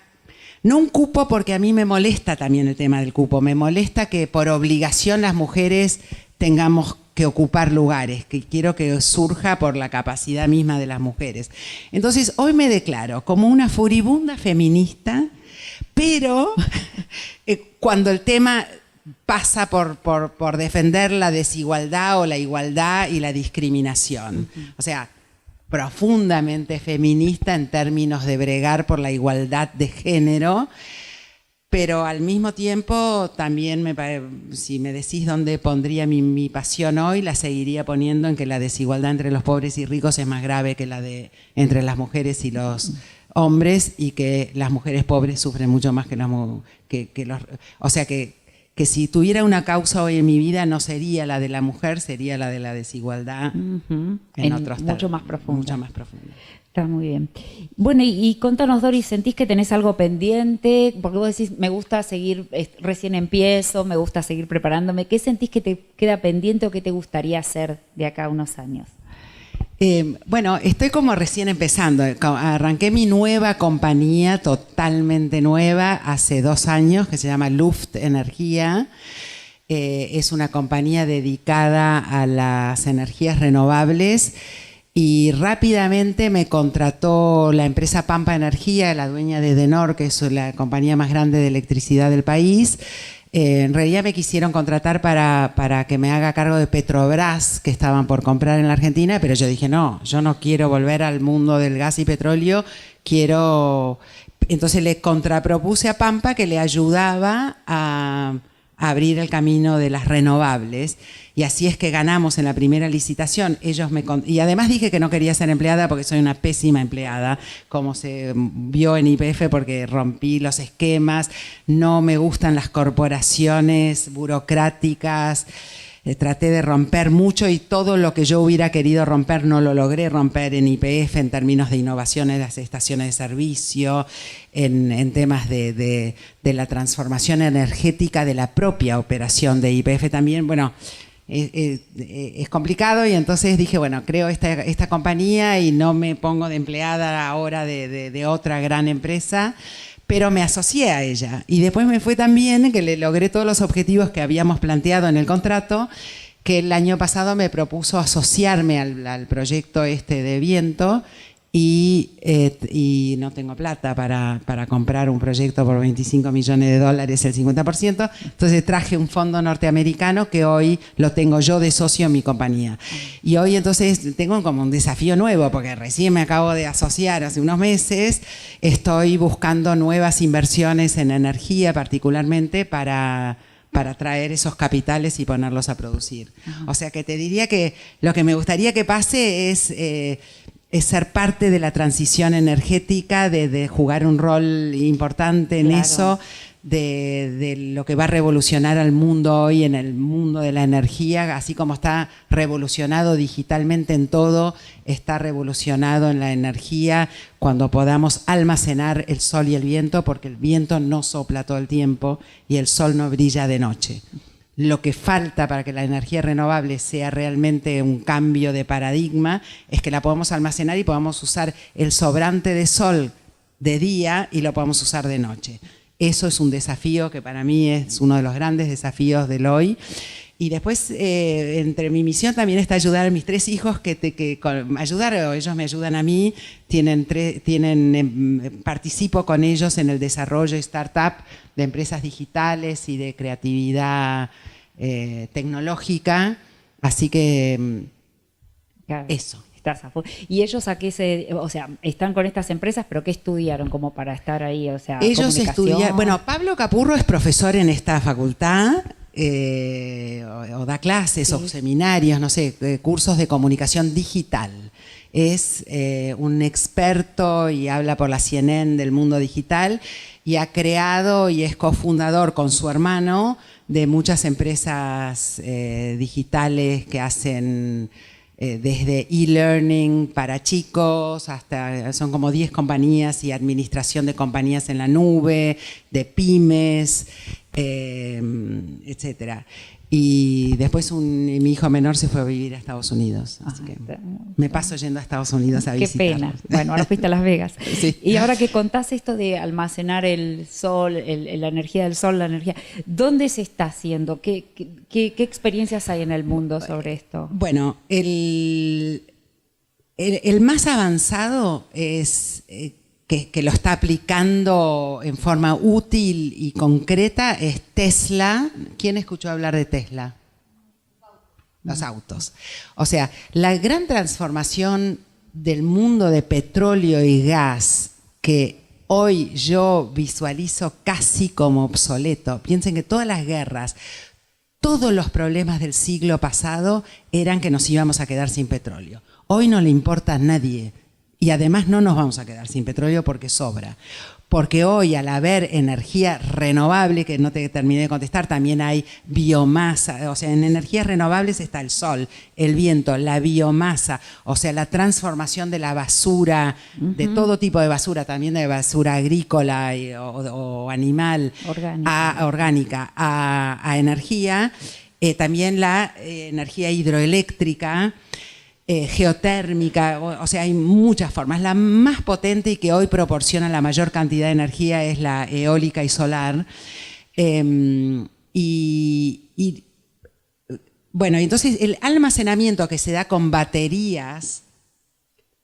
no un cupo, porque a mí me molesta también el tema del cupo, me molesta que por obligación las mujeres tengamos que ocupar lugares, que quiero que surja por la capacidad misma de las mujeres. Entonces, hoy me declaro como una furibunda feminista, pero cuando el tema pasa por defender la desigualdad o la igualdad y la discriminación. O sea, profundamente feminista en términos de bregar por la igualdad de género, pero al mismo tiempo también, si me decís dónde pondría mi pasión hoy, la seguiría poniendo en que la desigualdad entre los pobres y ricos es más grave que la entre las mujeres y los hombres, y que las mujeres pobres sufren mucho más que los... O sea que si tuviera una causa hoy en mi vida no sería la de la mujer, sería la de la desigualdad en otros términos. Mucho más profunda. Mucho más profunda. Está muy bien. Bueno, y contanos, Doris, ¿sentís que tenés algo pendiente? Porque vos decís, me gusta seguir, recién empiezo, me gusta seguir preparándome. ¿Qué sentís que te queda pendiente o qué te gustaría hacer de acá a unos años? Bueno, estoy como recién empezando. Arranqué mi nueva compañía, totalmente nueva, hace 2 años, que se llama Luft Energía. Es una compañía dedicada a las energías renovables y rápidamente me contrató la empresa Pampa Energía, la dueña de Denor, que es la compañía más grande de electricidad del país. En realidad me quisieron contratar para que me haga cargo de Petrobras, que estaban por comprar en la Argentina, pero yo dije, no, yo no quiero volver al mundo del gas y petróleo, quiero... Entonces le contrapropuse a Pampa que le ayudaba a abrir el camino de las renovables, y así es que ganamos en la primera licitación. Y además dije que no quería ser empleada porque soy una pésima empleada, como se vio en YPF, porque rompí los esquemas, no me gustan las corporaciones burocráticas. Traté de romper mucho y todo lo que yo hubiera querido romper no lo logré romper en YPF en términos de innovación en las estaciones de servicio, en temas de la transformación energética de la propia operación de YPF también. Bueno, es complicado, y entonces dije, bueno, creo esta compañía y no me pongo de empleada ahora de otra gran empresa, pero me asocié a ella. Y después me fue tan bien que le logré todos los objetivos que habíamos planteado en el contrato, que el año pasado me propuso asociarme al proyecto de viento, y no tengo plata para comprar un proyecto por $25 millones, el 50%. Entonces traje un fondo norteamericano que hoy lo tengo yo de socio en mi compañía. Y hoy entonces tengo como un desafío nuevo, porque recién me acabo de asociar hace unos meses. Estoy buscando nuevas inversiones en energía, particularmente para traer esos capitales y ponerlos a producir. O sea que te diría que lo que me gustaría que pase es ser parte de la transición energética, de jugar un rol importante en eso, de lo que va a revolucionar al mundo hoy en el mundo de la energía, así como está revolucionado digitalmente en todo, está revolucionado en la energía cuando podamos almacenar el sol y el viento, porque el viento no sopla todo el tiempo y el sol no brilla de noche. Lo que falta para que la energía renovable sea realmente un cambio de paradigma es que la podamos almacenar y podamos usar el sobrante de sol de día y lo podamos usar de noche. Eso es un desafío que para mí es uno de los grandes desafíos del hoy. Y después, entre mi misión también está ayudar a mis 3 hijos, ayudar, o ellos me ayudan a mí. Participo con ellos en el desarrollo y startup de empresas digitales y de creatividad tecnológica. Así que claro, eso. ¿Y ellos a qué están con estas empresas, pero qué estudiaron como para estar ahí? O sea, ellos estudian. Bueno, Pablo Capurro es profesor en esta facultad. O da clases o seminarios, no sé, cursos de comunicación digital. Es un experto y habla por la CNN del mundo digital, y ha creado y es cofundador con su hermano de muchas empresas digitales que hacen desde e-learning para chicos hasta, son como 10 compañías y administración de compañías en la nube, de pymes, etcétera. Y después mi hijo menor se fue a vivir a Estados Unidos. Así que me paso yendo a Estados Unidos a visitar. Qué pena. Bueno, ahora fuiste a Las Vegas. Sí. Y ahora que contás esto de almacenar el sol, la energía del sol, la energía, ¿dónde se está haciendo? ¿Qué experiencias hay en el mundo sobre esto? Bueno, el más avanzado es... Que lo está aplicando en forma útil y concreta es Tesla. ¿Quién escuchó hablar de Tesla? Los autos. O sea, la gran transformación del mundo de petróleo y gas que hoy yo visualizo casi como obsoleto. Piensen que todas las guerras, todos los problemas del siglo pasado eran que nos íbamos a quedar sin petróleo. Hoy no le importa a nadie. Y además no nos vamos a quedar sin petróleo porque sobra. Porque hoy, al haber energía renovable, que no te terminé de contestar, también hay biomasa. O sea, en energías renovables está el sol, el viento, la biomasa. O sea, la transformación de la basura, de todo tipo de basura, también de basura agrícola o animal, orgánica a energía. También la energía hidroeléctrica, geotérmica, o sea, hay muchas formas. La más potente y que hoy proporciona la mayor cantidad de energía es la eólica y solar. Bueno, entonces el almacenamiento que se da con baterías,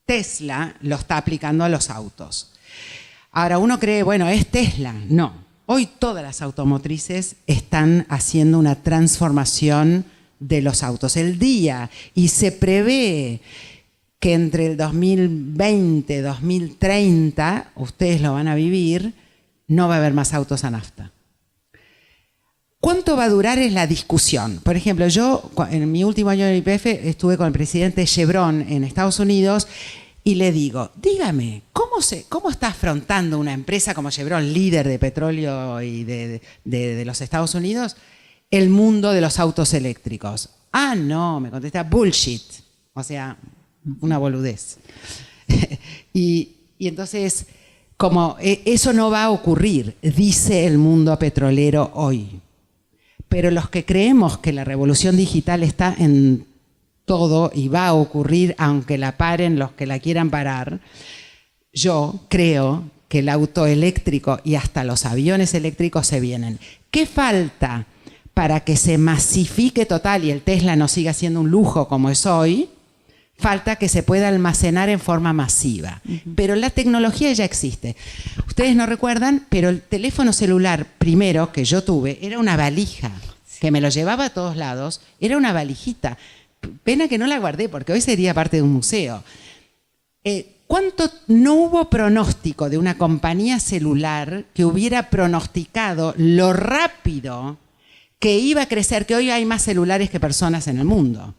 Tesla lo está aplicando a los autos. Ahora uno cree, bueno, es Tesla. No. Hoy todas las automotrices están haciendo una transformación de los autos. El día, y se prevé que entre el 2020 y 2030, ustedes lo van a vivir, no va a haber más autos a nafta. ¿Cuánto va a durar? Es la discusión. Por ejemplo, yo en mi último año en el YPF estuve con el presidente Chevron en Estados Unidos y le digo, dígame, ¿cómo está afrontando una empresa como Chevron, líder de petróleo y de los Estados Unidos, el mundo de los autos eléctricos? Ah, no, me contesta, bullshit. O sea, una boludez. y entonces, como eso no va a ocurrir, dice el mundo petrolero hoy. Pero los que creemos que la revolución digital está en todo y va a ocurrir aunque la paren los que la quieran parar, yo creo que el auto eléctrico y hasta los aviones eléctricos se vienen. ¿Qué falta para que se masifique total y el Tesla no siga siendo un lujo como es hoy? Falta que se pueda almacenar en forma masiva. Pero la tecnología ya existe. Ustedes no recuerdan, pero el teléfono celular primero que yo tuve era una valija, que me lo llevaba a todos lados, era una valijita. Pena que no la guardé, porque hoy sería parte de un museo. ¿Cuánto no hubo pronóstico de una compañía celular que hubiera pronosticado lo rápido que iba a crecer, que hoy hay más celulares que personas en el mundo?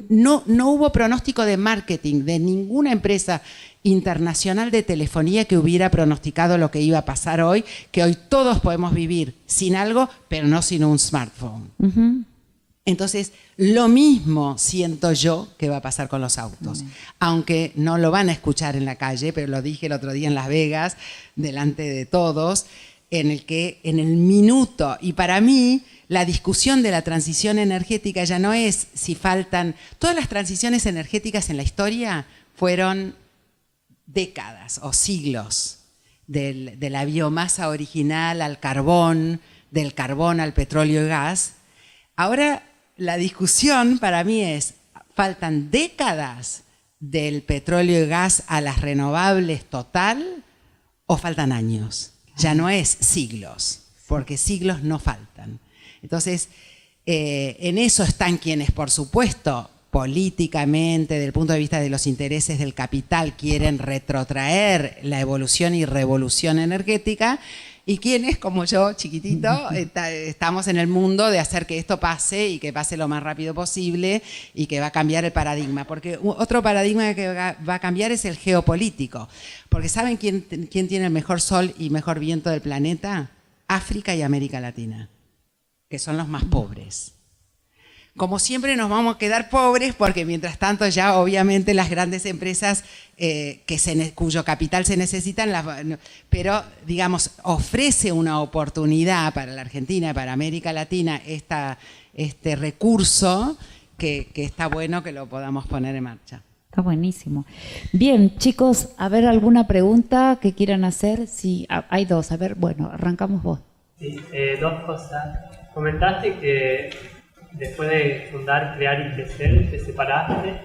No hubo pronóstico de marketing de ninguna empresa internacional de telefonía que hubiera pronosticado lo que iba a pasar hoy, que hoy todos podemos vivir sin algo, pero no sin un smartphone. Entonces, lo mismo siento yo que va a pasar con los autos. Aunque no lo van a escuchar en la calle, pero lo dije el otro día en Las Vegas, delante de todos, en el minuto, y para mí la discusión de la transición energética ya no es si faltan. Todas las transiciones energéticas en la historia fueron décadas o siglos, de la biomasa original al carbón, del carbón al petróleo y gas. Ahora la discusión para mí es, ¿faltan décadas del petróleo y gas a las renovables total o faltan años? Ya no es siglos, porque siglos no faltan. Entonces, en eso están quienes, por supuesto, políticamente, desde el punto de vista de los intereses del capital, quieren retrotraer la evolución y revolución energética, y quienes, como yo, chiquitito, estamos en el mundo de hacer que esto pase y que pase lo más rápido posible y que va a cambiar el paradigma. Porque otro paradigma que va a cambiar es el geopolítico. Porque ¿saben quién tiene el mejor sol y mejor viento del planeta? África y América Latina, que son los más pobres. Como siempre nos vamos a quedar pobres porque mientras tanto ya obviamente las grandes empresas cuyo capital se necesitan, pero digamos ofrece una oportunidad para la Argentina, para América Latina, este recurso que está bueno que lo podamos poner en marcha. Está buenísimo. Bien, chicos, a ver, ¿alguna pregunta que quieran hacer? Sí, hay dos. A ver, bueno, arrancamos vos. Sí, dos cosas. Comentaste que después de fundar, crear y crecer, te separaste.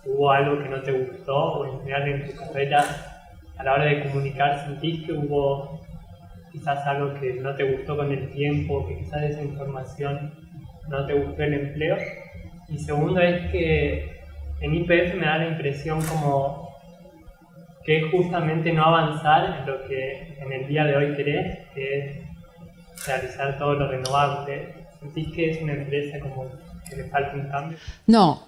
¿Hubo algo que no te gustó o en general en tu carrera a la hora de comunicar sentís que hubo quizás algo que no te gustó con el tiempo, que quizás esa información no te gustó el empleo? Y segundo es que en YPF me da la impresión como que es justamente no avanzar en lo que en el día de hoy querés, que es realizar todo lo renovable. ¿Sentís que es una empresa como que le falta un cambio? No,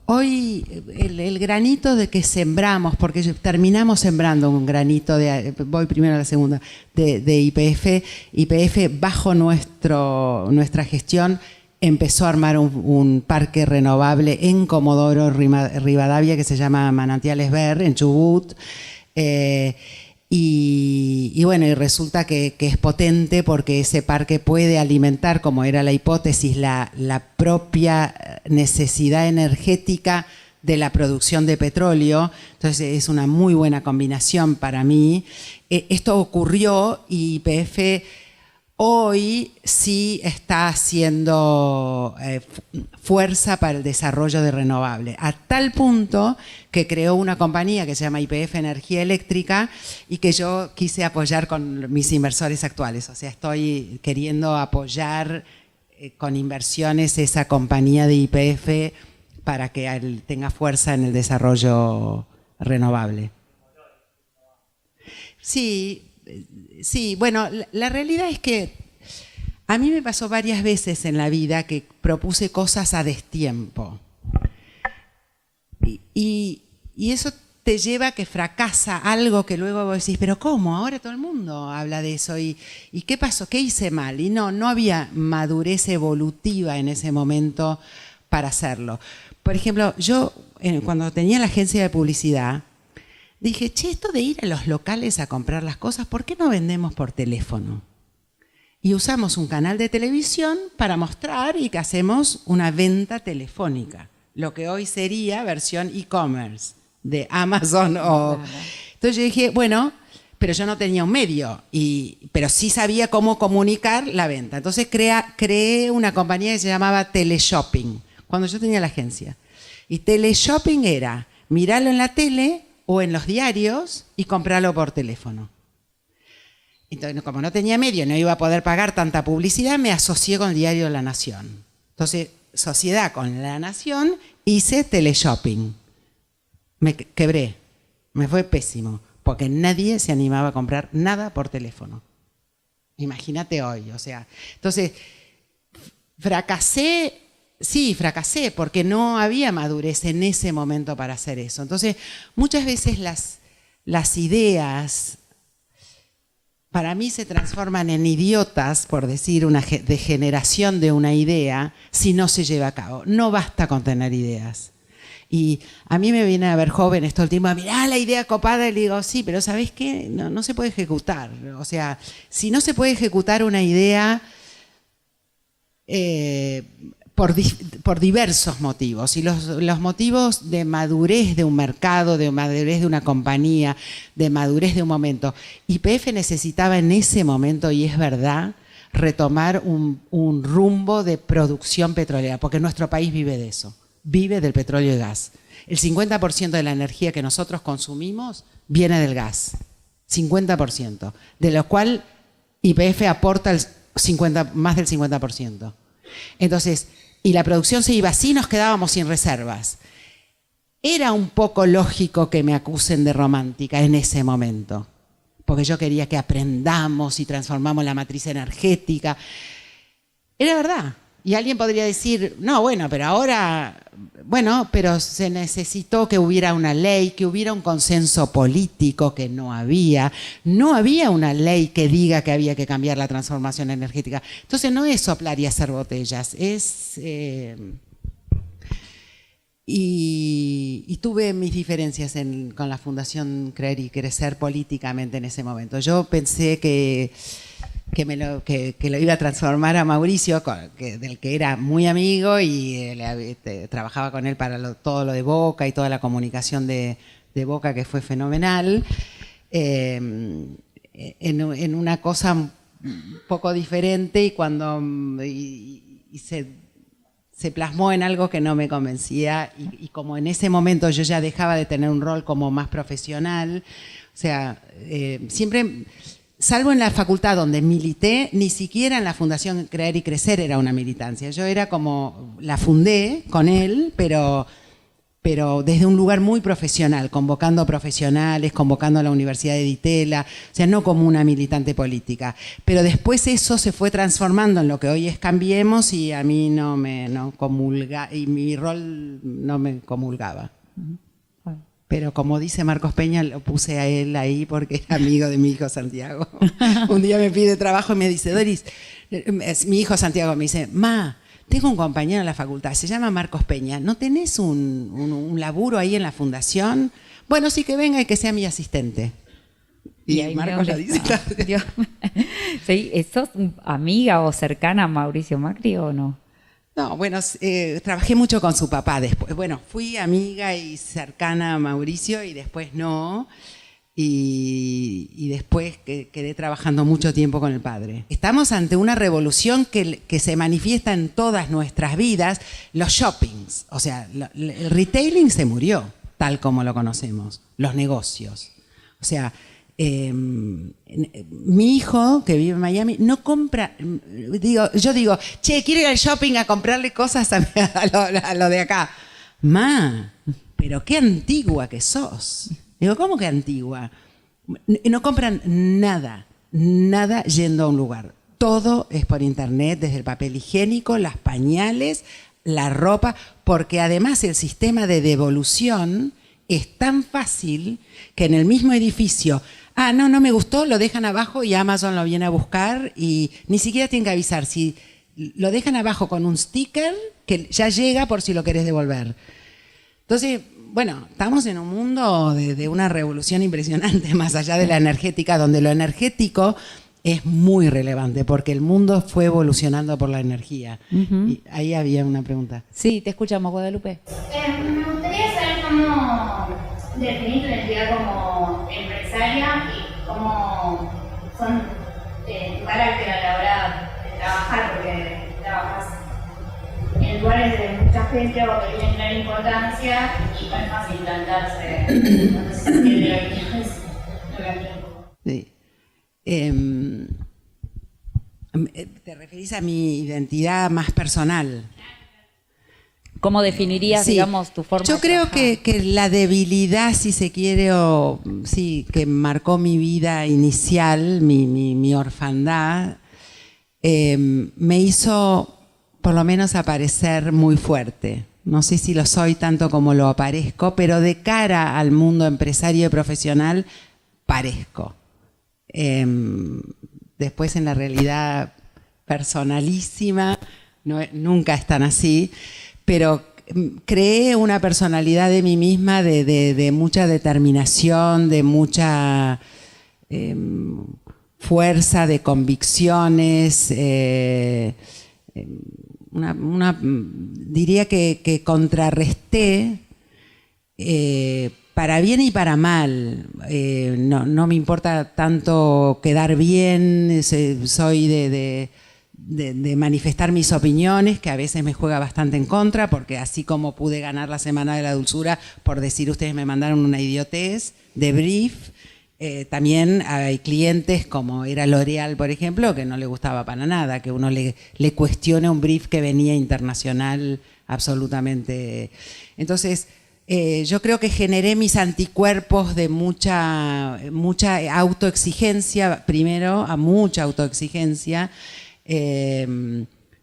hoy el granito de que sembramos, porque terminamos sembrando un granito, voy primero a la segunda, de YPF bajo nuestra gestión empezó a armar un parque renovable en Comodoro Rivadavia que se llama Manantiales Ver, en Chubut. Y bueno, y resulta que es potente porque ese parque puede alimentar, como era la hipótesis, la propia necesidad energética de la producción de petróleo. Entonces es una muy buena combinación para mí. Esto ocurrió y YPF hoy sí está haciendo fuerza para el desarrollo de renovables, a tal punto que creó una compañía que se llama YPF Energía Eléctrica y que yo quise apoyar con mis inversores actuales. O sea, estoy queriendo apoyar con inversiones esa compañía de YPF para que tenga fuerza en el desarrollo renovable. Sí, bueno, la realidad es que a mí me pasó varias veces en la vida que propuse cosas a destiempo. Y eso te lleva a que fracasa algo que luego vos decís, pero ¿cómo? Ahora todo el mundo habla de eso. ¿Y qué pasó? ¿Qué hice mal? Y no había madurez evolutiva en ese momento para hacerlo. Por ejemplo, yo cuando tenía la agencia de publicidad, dije, esto de ir a los locales a comprar las cosas, ¿por qué no vendemos por teléfono? Y usamos un canal de televisión para mostrar y que hacemos una venta telefónica, lo que hoy sería versión e-commerce de Amazon o... Entonces yo dije, bueno, pero yo no tenía un medio, pero sí sabía cómo comunicar la venta. Entonces creé una compañía que se llamaba Teleshopping, cuando yo tenía la agencia. Y Teleshopping era mirarlo en la tele o en los diarios y comprarlo por teléfono. Entonces, como no tenía medio, no iba a poder pagar tanta publicidad, me asocié con el diario La Nación. Entonces, sociedad con La Nación, hice Teleshopping. Me quebré, me fue pésimo, porque nadie se animaba a comprar nada por teléfono. Imagínate hoy, o sea. Entonces, fracasé porque no había madurez en ese momento para hacer eso. Entonces, muchas veces las ideas para mí se transforman en idiotas, por decir una degeneración de una idea, si no se lleva a cabo. No basta con tener ideas. Y a mí me viene a ver jóvenes todo el tiempo, mirá la idea copada, y le digo, sí, pero ¿sabés qué? No se puede ejecutar. O sea, si no se puede ejecutar una idea... por diversos motivos, y los motivos de madurez de un mercado, de madurez de una compañía, de madurez de un momento. YPF necesitaba en ese momento, y es verdad, retomar un rumbo de producción petrolera, porque nuestro país vive de eso, vive del petróleo y gas. El 50% de la energía que nosotros consumimos viene del gas, 50%, de lo cual YPF aporta más del 50%. Entonces, y la producción se iba así, nos quedábamos sin reservas. Era un poco lógico que me acusen de romántica en ese momento, porque yo quería que aprendamos y transformamos la matriz energética. Era verdad. Y alguien podría decir, no, bueno, pero ahora, bueno, pero se necesitó que hubiera una ley, que hubiera un consenso político que no había. No había una ley que diga que había que cambiar la transformación energética. Entonces no es soplar y hacer botellas, es... Y tuve mis diferencias con la Fundación Creer y Crecer políticamente en ese momento. Yo pensé que lo iba a transformar a Mauricio, del que era muy amigo y trabajaba con él para todo lo de Boca y toda la comunicación de Boca, que fue fenomenal, en una cosa un poco diferente, y cuando se plasmó en algo que no me convencía, y como en ese momento yo ya dejaba de tener un rol como más profesional, o sea, siempre... Salvo en la facultad donde milité, ni siquiera en la Fundación Creer y Crecer era una militancia. Yo era como, la fundé con él, pero desde un lugar muy profesional, convocando profesionales, convocando a la Universidad de Ditela, o sea, no como una militante política. Pero después eso se fue transformando en lo que hoy es Cambiemos, y a mí no comulga, y mi rol no me comulgaba. Pero como dice Marcos Peña, lo puse a él ahí porque era amigo de mi hijo Santiago. Un día me pide trabajo y me dice, Doris, mi hijo Santiago me dice, ma, tengo un compañero en la facultad, se llama Marcos Peña, ¿no tenés un laburo ahí en la fundación? Bueno, sí, que venga y que sea mi asistente. Y ahí Marcos lo dice. Sí, ¿sos amiga o cercana a Mauricio Macri o no? No, bueno, trabajé mucho con su papá después. Bueno, fui amiga y cercana a Mauricio y después no. y después quedé trabajando mucho tiempo con el padre. Estamos ante una revolución que se manifiesta en todas nuestras vidas, los shoppings. O sea, el retailing se murió, tal como lo conocemos, los negocios. O sea, mi hijo, que vive en Miami, no compra. Yo digo, che, quiero ir al shopping a comprarle cosas a lo de acá. Ma, pero qué antigua que sos. Digo, ¿cómo que antigua? No compran nada yendo a un lugar. Todo es por internet, desde el papel higiénico, las pañales, la ropa, porque además el sistema de devolución es tan fácil que en el mismo edificio, no me gustó, lo dejan abajo y Amazon lo viene a buscar y ni siquiera tienen que avisar. Si lo dejan abajo con un sticker que ya llega por si lo querés devolver. Entonces, bueno, estamos en un mundo de una revolución impresionante, más allá de la energética, donde lo energético es muy relevante, porque el mundo fue evolucionando por la energía. Y ahí había una pregunta. Sí, te escuchamos, Guadalupe. Me gustaría saber cómo definir tu identidad como empresaria y cómo son tu carácter a la hora de trabajar, porque trabajas en lugares de mucha gente o que tienen gran importancia y no es fácil plantarse. No sé si tiene Sí. ¿Te referís a mi identidad más personal? ¿Cómo definirías, digamos, tu forma? Yo creo que la debilidad, si se quiere, o sí, que marcó mi vida inicial, mi orfandad, me hizo por lo menos aparecer muy fuerte. No sé si lo soy tanto como lo aparezco, pero de cara al mundo empresario y profesional, parezco. Después en la realidad personalísima, nunca es tan así, pero creé una personalidad de mí misma de mucha determinación, de mucha fuerza, de convicciones, diría que contrarresté para bien y para mal. No me importa tanto quedar bien, soy de manifestar mis opiniones, que a veces me juega bastante en contra, porque así como pude ganar la Semana de la Dulzura por decir ustedes me mandaron una idiotez de brief, también hay clientes como era L'Oréal, por ejemplo, que no le gustaba para nada, que uno le cuestione un brief que venía internacional absolutamente. Entonces, yo creo que generé mis anticuerpos de mucha autoexigencia, primero, a mucha autoexigencia.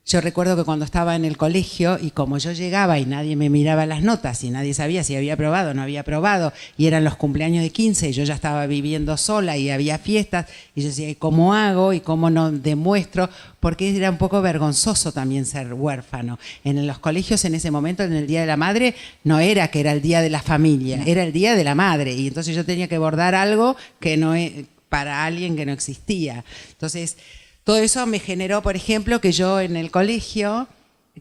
Yo recuerdo que cuando estaba en el colegio y como yo llegaba y nadie me miraba las notas y nadie sabía si había aprobado o no había aprobado y eran los cumpleaños de 15 y yo ya estaba viviendo sola y había fiestas y yo decía, ¿y cómo hago? ¿Y cómo no demuestro? Porque era un poco vergonzoso también ser huérfano. En los colegios en ese momento, en el Día de la Madre, no era que era el Día de la Familia, era el Día de la Madre y entonces yo tenía que bordar algo que no para alguien que no existía. Entonces, todo eso me generó, por ejemplo, que yo en el colegio,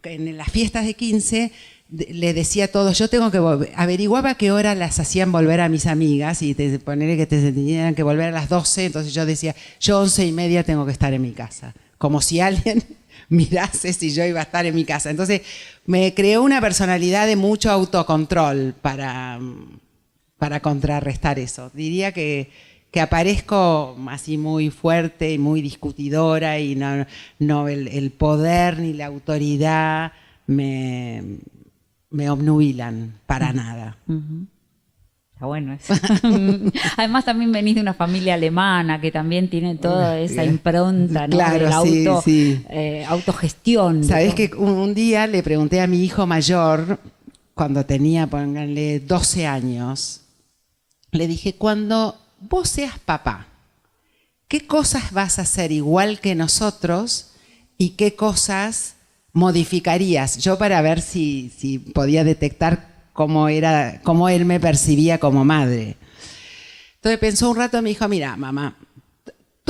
en las fiestas de 15, le decía a todos, yo tengo que averiguaba a qué hora las hacían volver a mis amigas y ponerle que tenían que volver a las 12, entonces yo decía, yo 11:30 tengo que estar en mi casa. Como si alguien mirase si yo iba a estar en mi casa. Entonces me creó una personalidad de mucho autocontrol para contrarrestar eso. Diría que aparezco así muy fuerte y muy discutidora y no el poder ni la autoridad me obnubilan para nada. Está bueno eso. Además también venís de una familia alemana que también tiene toda esa impronta, ¿no? Claro, de autogestión. Sabés que un día le pregunté a mi hijo mayor, cuando tenía, pónganle 12 años, le dije, cuando vos seas papá, ¿qué cosas vas a hacer igual que nosotros y qué cosas modificarías? Yo para ver si podía detectar cómo él me percibía como madre. Entonces pensó un rato y me dijo, mira, mamá,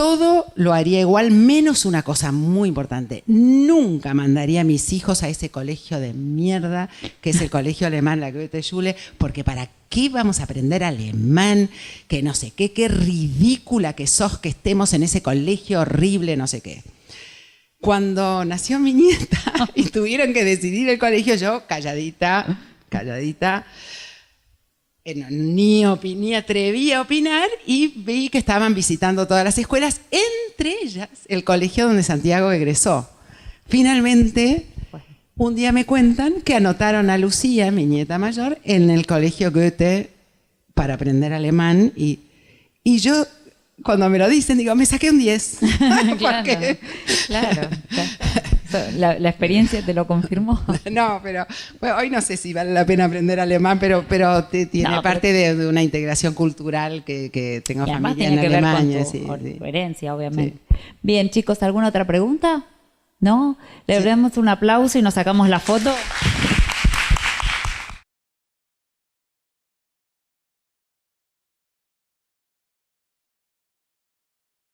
todo lo haría igual, menos una cosa muy importante. Nunca mandaría a mis hijos a ese colegio de mierda, que es el colegio alemán, la Goethe-Schule, porque ¿para qué vamos a aprender alemán? Que no sé qué ridícula que sos que estemos en ese colegio horrible, no sé qué. Cuando nació mi nieta y tuvieron que decidir el colegio, yo calladita, ni atreví a opinar y vi que estaban visitando todas las escuelas, entre ellas el colegio donde Santiago egresó. Finalmente, un día me cuentan que anotaron a Lucía, mi nieta mayor, en el colegio Goethe para aprender alemán y yo, cuando me lo dicen, digo, me saqué un 10. Claro. La experiencia te lo confirmó. No, pero bueno, hoy no sé si vale la pena aprender alemán, pero tiene parte de una integración cultural que tengo familia en Alemania. Con tu herencia, obviamente. Sí. Bien, chicos, ¿alguna otra pregunta? ¿No? ¿Le damos un aplauso y nos sacamos la foto?